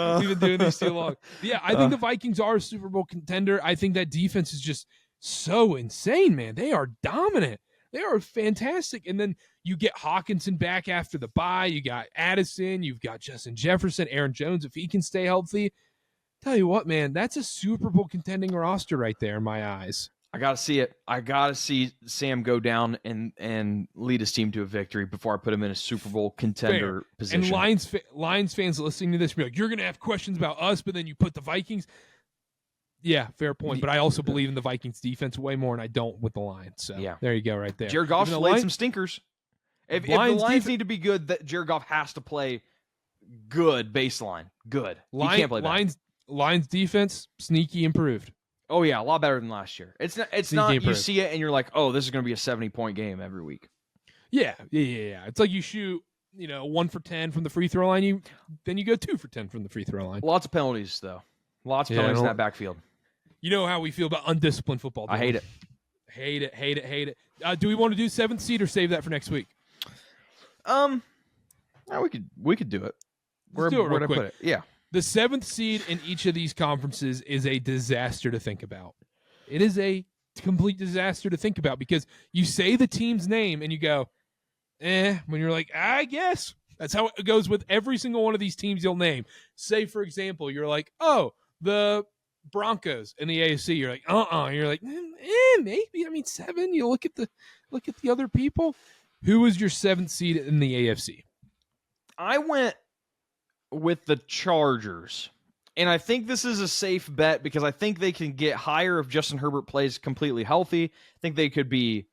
Yeah, I think the Vikings are a Super Bowl contender. I think that defense is just so insane, man. They are dominant. They are fantastic. And then you get Hawkinson back after the bye. You got Addison. You've got Justin Jefferson, Aaron Jones, if he can stay healthy. Tell you what, man, that's a Super Bowl contending roster right there in my eyes. I got to see it. I got to see Sam go down and lead his team to a victory before I put him in a Super Bowl contender position. And Lions fans listening to this be like, you're going to have questions about us, but then you put the Vikings. Yeah, fair point. But I also believe in the Vikings defense way more, and I don't with the Lions. So there you go right there. Jared Goff's laid some stinkers. If the Lions need to be good, that Jared Goff has to play good baseline. Good. He can't play bad. Lions defense, sneaky improved. Oh, yeah, a lot better than last year. It's not you see it and you're like, oh, this is going to be a 70-point game every week. Yeah. It's like you shoot, 1 for 10 from the free throw line, then you go 2 for 10 from the free throw line. Lots of penalties, though. Lots of penalties in that backfield. You know how we feel about undisciplined football. I hate it. Hate it. Do we want to do 7th seed or save that for next week? We could do it. Let's do it real quick. Put it? Yeah. The 7th seed in each of these conferences is a disaster to think about. It is a complete disaster to think about because you say the team's name and you go, when you're like, I guess. That's how it goes with every single one of these teams you'll name. Say, for example, you're like, oh, the Broncos in the AFC. You're like, You're like, maybe. I mean, 7. You look at the other people. Who was your 7th seed in the AFC? I went with the Chargers. And I think this is a safe bet because I think they can get higher if Justin Herbert plays completely healthy. I think they could be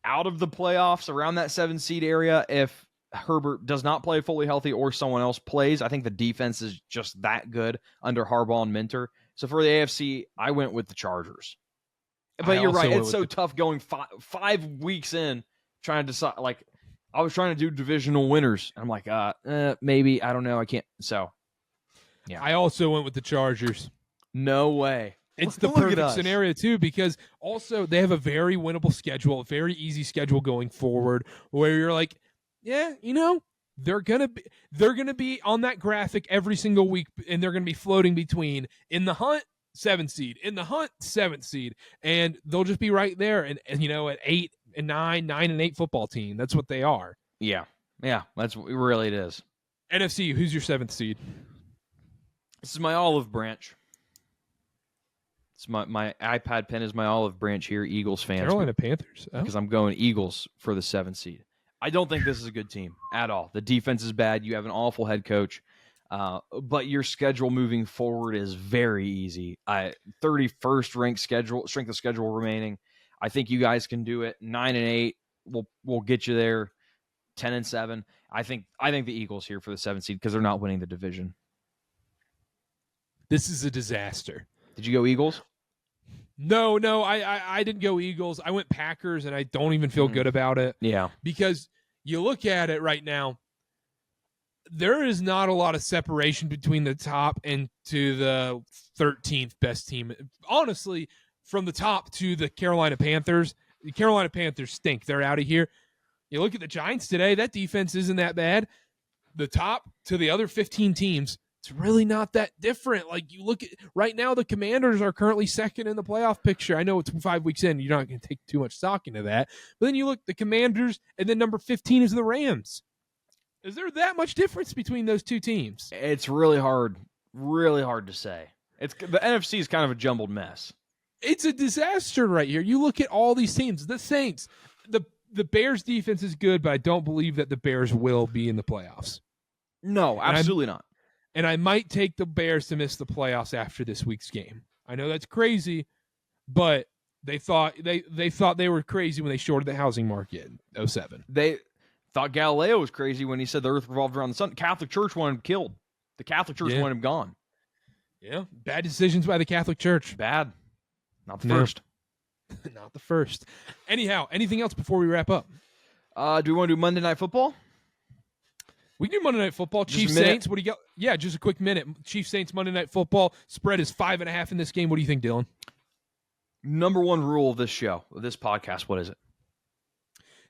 out of the playoffs around that 7 seed area if Herbert does not play fully healthy or someone else plays. I think the defense is just that good under Harbaugh and Minter. So for the AFC, I went with the Chargers. But you're right. It's so tough going 5 weeks in trying to decide. Like, I was trying to do divisional winners. I'm like, maybe. I don't know. I can't. So, yeah. I also went with the Chargers. No way. It's the perfect scenario, too, because also they have a very winnable schedule, a very easy schedule going forward where you're like, yeah, they're gonna be on that graphic every single week, and they're gonna be floating between in the hunt 7th seed, in the hunt 7th seed, and they'll just be right there, and at 8 and 9 and 8 football team. That's what they are. Yeah, that's really it is. NFC, who's your 7th seed? This is my olive branch. It's my iPad pen is my olive branch here, Eagles fans. Carolina Panthers. Because I'm going Eagles for the 7th seed. I don't think this is a good team at all. The defense is bad. You have an awful head coach. But your schedule moving forward is very easy. 31st ranked strength of schedule remaining. I think you guys can do it. 9-8 will get you there. 10-7. I think the Eagles here for the 7th seed because they're not winning the division. This is a disaster. Did you go Eagles? No, I didn't go Eagles. I went Packers, and I don't even feel good about it. Yeah. Because you look at it right now, there is not a lot of separation between the top and to the 13th best team. Honestly, from the top to the Carolina Panthers stink. They're out of here. You look at the Giants today, that defense isn't that bad. The top to the other 15 teams, it's really not that different. Like, you look at right now, the Commanders are currently second in the playoff picture. I know it's 5 weeks in. You're not going to take too much stock into that. But then you look, the Commanders, and then number 15 is the Rams. Is there that much difference between those two teams? It's really hard to say. The NFC is kind of a jumbled mess. It's a disaster right here. You look at all these teams. The Saints, the Bears defense is good, but I don't believe that the Bears will be in the playoffs. No, absolutely not. And I might take the Bears to miss the playoffs after this week's game. I know that's crazy, but they thought they were crazy when they shorted the housing market in 2007. They thought Galileo was crazy when he said the earth revolved around the sun. Catholic Church wanted him killed. The Catholic Church wanted him gone. Yeah, bad decisions by the Catholic Church. Bad. Not the first. Not the first. Anyhow, anything else before we wrap up? Do we want to do Monday Night Football? We can do Monday Night Football. Chiefs Saints. What do you got? Yeah, just a quick minute. Chiefs Saints Monday Night Football. Spread is 5.5 in this game. What do you think, Dylan? Number one rule of this show, of this podcast, what is it?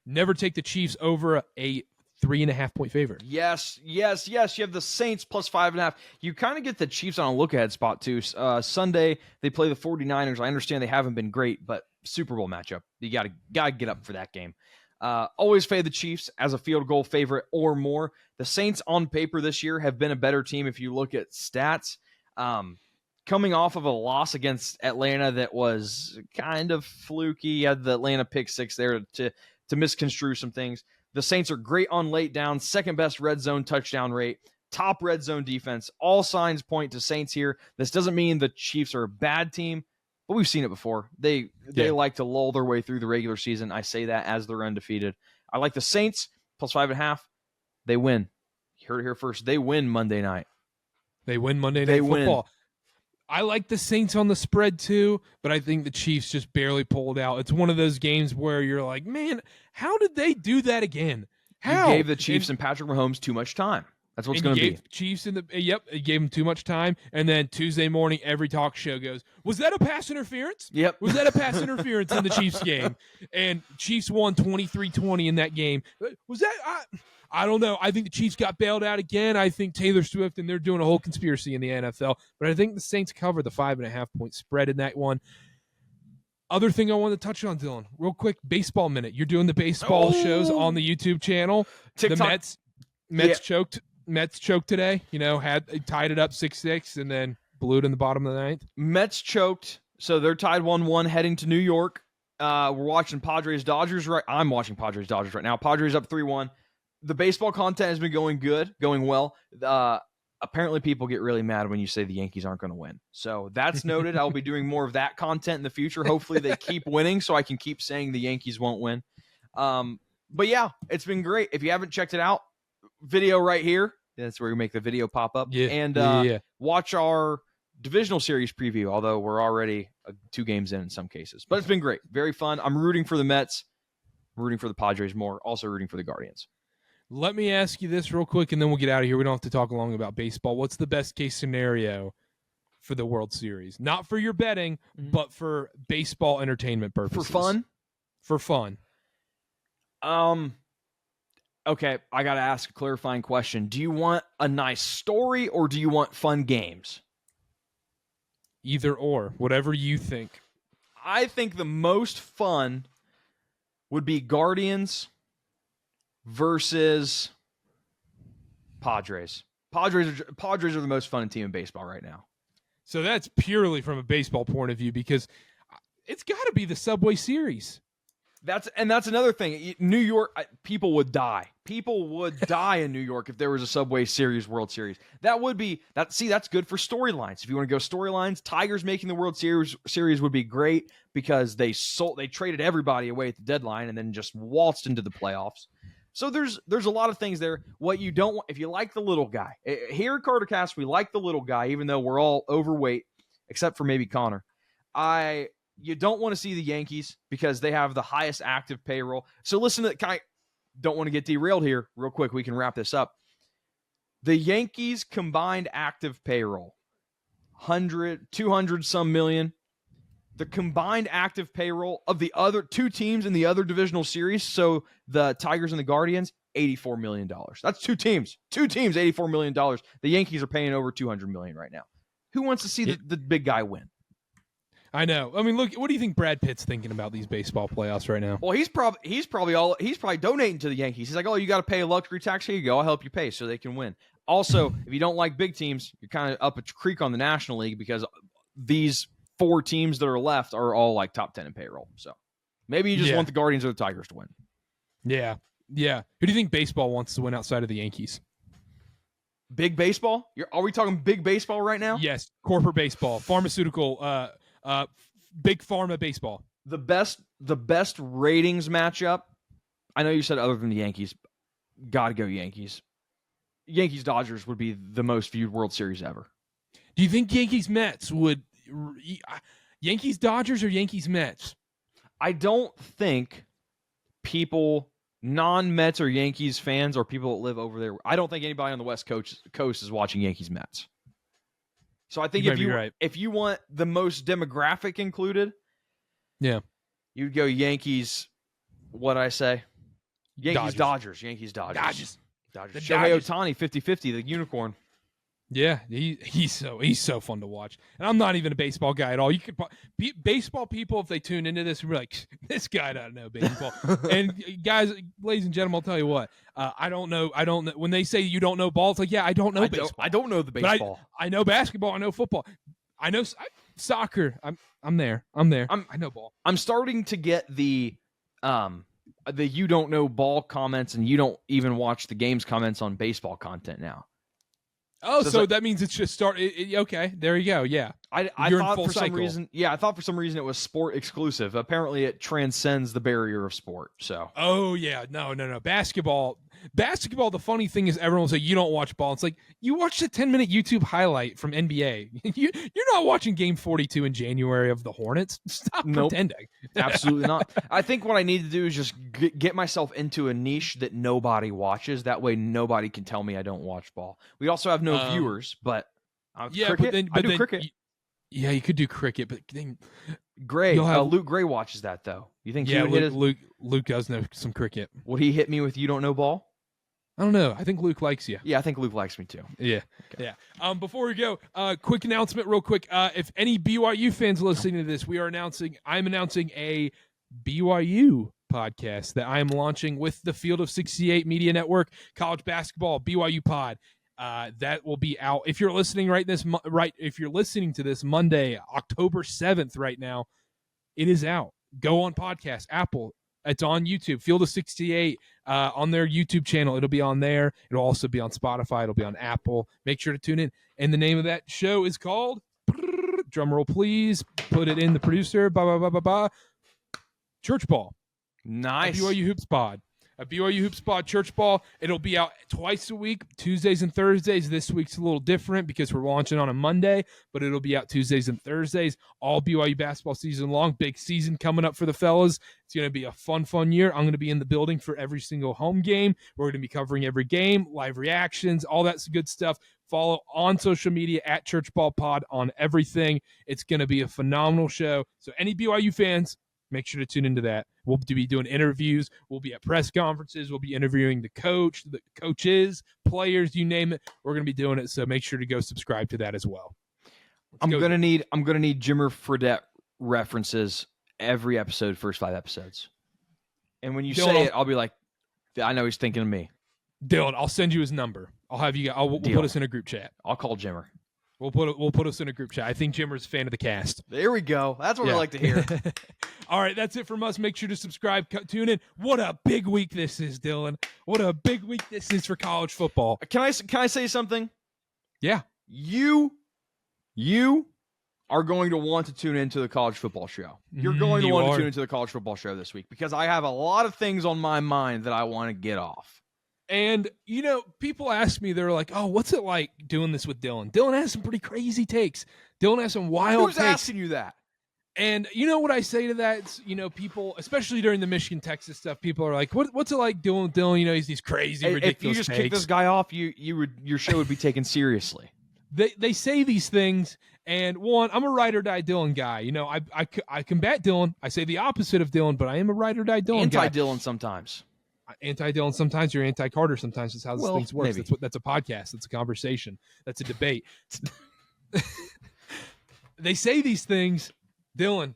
Never take the Chiefs over a 3.5 point favorite. Yes. You have the Saints plus 5.5. You kind of get the Chiefs on a look-ahead spot, too. Sunday, they play the 49ers. I understand they haven't been great, but Super Bowl matchup. You got to get up for that game. Always fade the Chiefs as a field goal favorite or more. The Saints on paper this year have been a better team if you look at stats. Coming off of a loss against Atlanta that was kind of fluky. You had the Atlanta pick six there to misconstrue some things. The Saints are great on late down, second best red zone touchdown rate, top red zone defense. All signs point to Saints here. This doesn't mean the Chiefs are a bad team, but we've seen it before. They like to lull their way through the regular season. I say that as they're undefeated. I like the Saints plus 5.5. They win. You heard it here first. They win Monday night. They win Monday Night Football. I like the Saints on the spread too, but I think the Chiefs just barely pulled out. It's one of those games where you're like, man, how did they do that again? How? You gave the Chiefs and Patrick Mahomes too much time. That's what's going to be. Chiefs it gave them too much time. And then Tuesday morning, every talk show goes, was that a pass interference? Yep. Was that a pass interference in the Chiefs game? And Chiefs won 23-20 in that game. Was that? I don't know. I think the Chiefs got bailed out again. I think Taylor Swift and they're doing a whole conspiracy in the NFL. But I think the Saints cover the 5.5 point spread in that one. Other thing I want to touch on, Dylan, real quick, baseball minute. You're doing the baseball shows on the YouTube channel. TikTok. The Mets choked today. Tied it up 6-6 and then blew it in the bottom of the ninth. Mets choked, so they're tied 1-1 heading to New York. We're watching Padres-Dodgers right. I'm watching Padres-Dodgers right now. Padres up 3-1. The baseball content has been going well. Apparently, people get really mad when you say the Yankees aren't going to win. So that's noted. I'll be doing more of that content in the future. Hopefully, they keep winning so I can keep saying the Yankees won't win. But yeah, it's been great. If you haven't checked it out, video right here. That's where we make the video pop up. Yeah. And watch our divisional series preview, although we're already 2 games in some cases. But it's been great. Very fun. I'm rooting for the Mets. I'm rooting for the Padres more. Also rooting for the Guardians. Let me ask you this real quick, and then we'll get out of here. We don't have to talk long about baseball. What's the best case scenario for the World Series? Not for your betting, but for baseball entertainment purposes. For fun? For fun. Okay, I got to ask a clarifying question. Do you want a nice story or do you want fun games? Either or, whatever you think. I think the most fun would be Guardians versus Padres. Padres are the most fun team in baseball right now. So that's purely from a baseball point of view, because it's got to be the Subway Series. That's another thing. New York, people would die. People would die in New York if there was a Subway Series World Series. That would be that. See, that's good for storylines. If you want to go storylines, Tigers making the World Series would be great because they traded everybody away at the deadline and then just waltzed into the playoffs. So there's a lot of things there. What you don't want, if you like the little guy, here at KarterKast, we like the little guy, even though we're all overweight, except for maybe Connor. You don't want to see the Yankees because they have the highest active payroll. So listen to that. Don't want to get derailed here. Real quick, we can wrap this up. The Yankees combined active payroll, 200 some million. The combined active payroll of the other two teams in the other divisional series, so the Tigers and the Guardians, $84 million. That's two teams, $84 million. The Yankees are paying over $200 million right now. Who wants to see the big guy win? I know. I mean, look, what do you think Brad Pitt's thinking about these baseball playoffs right now? Well, he's probably donating to the Yankees. He's like, oh, you got to pay a luxury tax. Here you go. I'll help you pay so they can win. Also, if you don't like big teams, you're kind of up a creek on the National League because these 4 teams that are left are all like top 10 in payroll. So maybe you just want the Guardians or the Tigers to win. Yeah. Yeah. Who do you think baseball wants to win outside of the Yankees? Big baseball? Are we talking big baseball right now? Yes. Corporate baseball, pharmaceutical, big pharma baseball. The best ratings matchup. I know you said other than the Yankees. Gotta go Yankees. Yankees Dodgers would be the most viewed World Series ever. Do you think Yankees Mets would? Yankees Dodgers or Yankees Mets? I don't think people, non-Mets or Yankees fans or people that live over there, I don't think anybody on the West Coast is watching Yankees Mets. So I think if you want the most demographic included, you'd go Yankees. What'd I say? Yankees Dodgers. Yankees Dodgers. Shohei Ohtani 50-50, the unicorn. Yeah, he's so fun to watch. And I'm not even a baseball guy at all. You could baseball people, if they tune into this, will be like, this guy doesn't know baseball. And guys, ladies and gentlemen, I'll tell you what. I don't know. When they say you don't know ball, it's like, yeah, I don't know baseball. I don't know the baseball. I know basketball. I know football. I know soccer. I'm there. I know ball. I'm starting to get the you don't know ball comments and you don't even watch the games comments on baseball content now. Oh, so that means it's just okay, there you go. Yeah. I thought for some reason it was sport exclusive. Apparently it transcends the barrier of sport. So. Oh yeah. No. Basketball, the funny thing is everyone will say you don't watch ball. It's like you watched a 10-minute YouTube highlight from NBA. You're not watching game 42 in January of the Hornets. Stop pretending. Absolutely not. I think what I need to do is just get myself into a niche that nobody watches. That way nobody can tell me I don't watch ball. We also have no viewers, but cricket. I do cricket. Yeah, you could do cricket, but then Gray, Luke Gray watches that though. You think? Yeah, Luke does know some cricket. Would he hit me with "You don't know ball"? I don't know. I think Luke likes you. Yeah, I think Luke likes me too. Yeah, okay. Yeah. Before we go, quick announcement, real quick. If any BYU fans listening to this, I'm announcing a BYU podcast that I am launching with the Field of 68 Media Network, college basketball BYU pod. That will be out. If you're listening if you're listening to this Monday, October 7th, right now, it is out. Go on podcast, Apple. It's on YouTube. Field of 68 on their YouTube channel. It'll be on there. It'll also be on Spotify. It'll be on Apple. Make sure to tune in. And the name of that show is called, drum roll please, put it in the producer, Church Ball. Nice. BYU Hoops Pod. A BYU Hoops Pod Church Ball. It'll be out twice a week, Tuesdays and Thursdays. This week's a little different because we're launching on a Monday, but it'll be out Tuesdays and Thursdays, all BYU basketball season long. Big season coming up for the fellas. It's going to be a fun year. I'm going to be in the building for every single home game. We're going to be covering every game, live reactions, all that good stuff. Follow on social media at Church Ball Pod on everything. It's going to be a phenomenal show. So any BYU fans, make sure to tune into that. We'll be doing interviews. We'll be at press conferences. We'll be interviewing the coaches, players, you name it. We're going to be doing it. So make sure to go subscribe to that as well. I'm going to need Jimmer Fredette references every episode, first 5 episodes. And when you say it, I'll be like, I know he's thinking of me. Dylan, I'll send you his number. I'll have you. We'll put us in a group chat. I'll call Jimmer. We'll put us in a group chat. I think Jimmer's a fan of the cast. There we go. That's what I like to hear. All right, that's it from us. Make sure to subscribe, tune in. What a big week this is, Dylan. What a big week this is for college football. Can I say something? Yeah. You are going to want to tune into the college football show. You're going to want to tune into the college football show this week because I have a lot of things on my mind that I want to get off. And, people ask me, they're like, oh, what's it like doing this with Dylan? Dylan has some pretty crazy takes. Dylan has some wild takes. Who's asking you that? And you know what I say to that? It's, people, especially during the Michigan-Texas stuff, people are like, what's it like doing with Dylan? He's these crazy, ridiculous If you just takes. kick this guy off, your show would be taken seriously. They say these things, and one, I'm a ride-or-die Dylan guy. I combat Dylan. I say the opposite of Dylan, but I am a ride-or-die Dylan guy. Anti-Dylan sometimes. Anti-Dylan sometimes, you're anti-Karter sometimes. That's how this things work. That's a podcast. That's a conversation. That's a debate. They say these things, Dylan.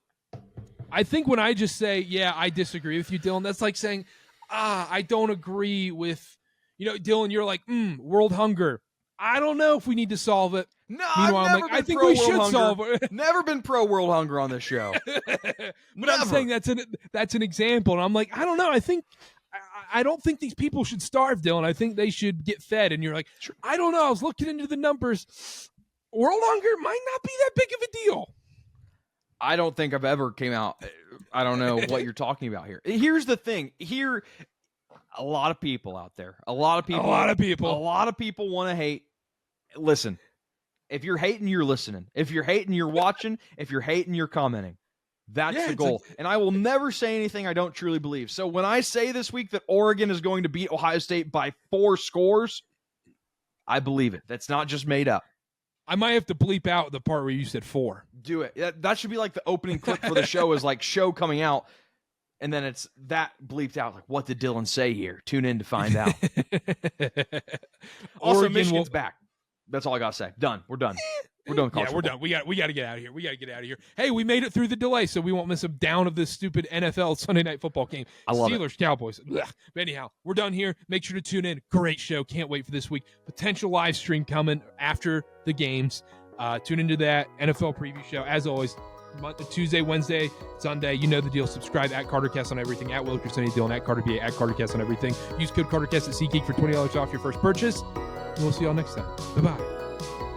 I think when I just say, yeah, I disagree with you, Dylan, that's like saying, I don't agree with, Dylan, you're like, world hunger. I don't know if we need to solve it. No, Meanwhile, I think we should solve it. Never been pro world hunger on this show. But I'm saying that's an example. And I'm like, I don't know. I don't think these people should starve, Dylan. I think they should get fed. And you're like, I don't know. I was looking into the numbers. World hunger might not be that big of a deal. I don't think I've ever came out. I don't know what you're talking about here. Here's the thing. A lot of people out there. A lot of people want to hate. Listen, if you're hating, you're listening. If you're hating, you're watching. If you're hating, you're commenting. That's the goal. And I will never say anything I don't truly believe. So when I say this week that Oregon is going to beat Ohio State by 4 scores, I believe it. That's not just made up. I might have to bleep out the part where you said 4. Do it. That should be like the opening clip for the show is like show coming out. And then it's that bleeped out. Like, what did Dylan say here? Tune in to find out. Also, Michigan's back. That's all I got to say. Done. We're done. We're done. Yeah, we're done. We got to get out of here. Hey, we made it through the delay, so we won't miss a down of this stupid NFL Sunday Night Football game. I love Steelers, Cowboys. Ugh. But anyhow, we're done here. Make sure to tune in. Great show. Can't wait for this week. Potential live stream coming after the games. Tune into that NFL preview show. As always, Tuesday, Wednesday, Sunday. You know the deal. Subscribe at KarterKast on everything. At Wilkerson, Dylan, at KarterBA, at KarterKast on everything. Use code KarterKast at SeatGeek for $20 off your first purchase. And we'll see y'all next time. Bye-bye.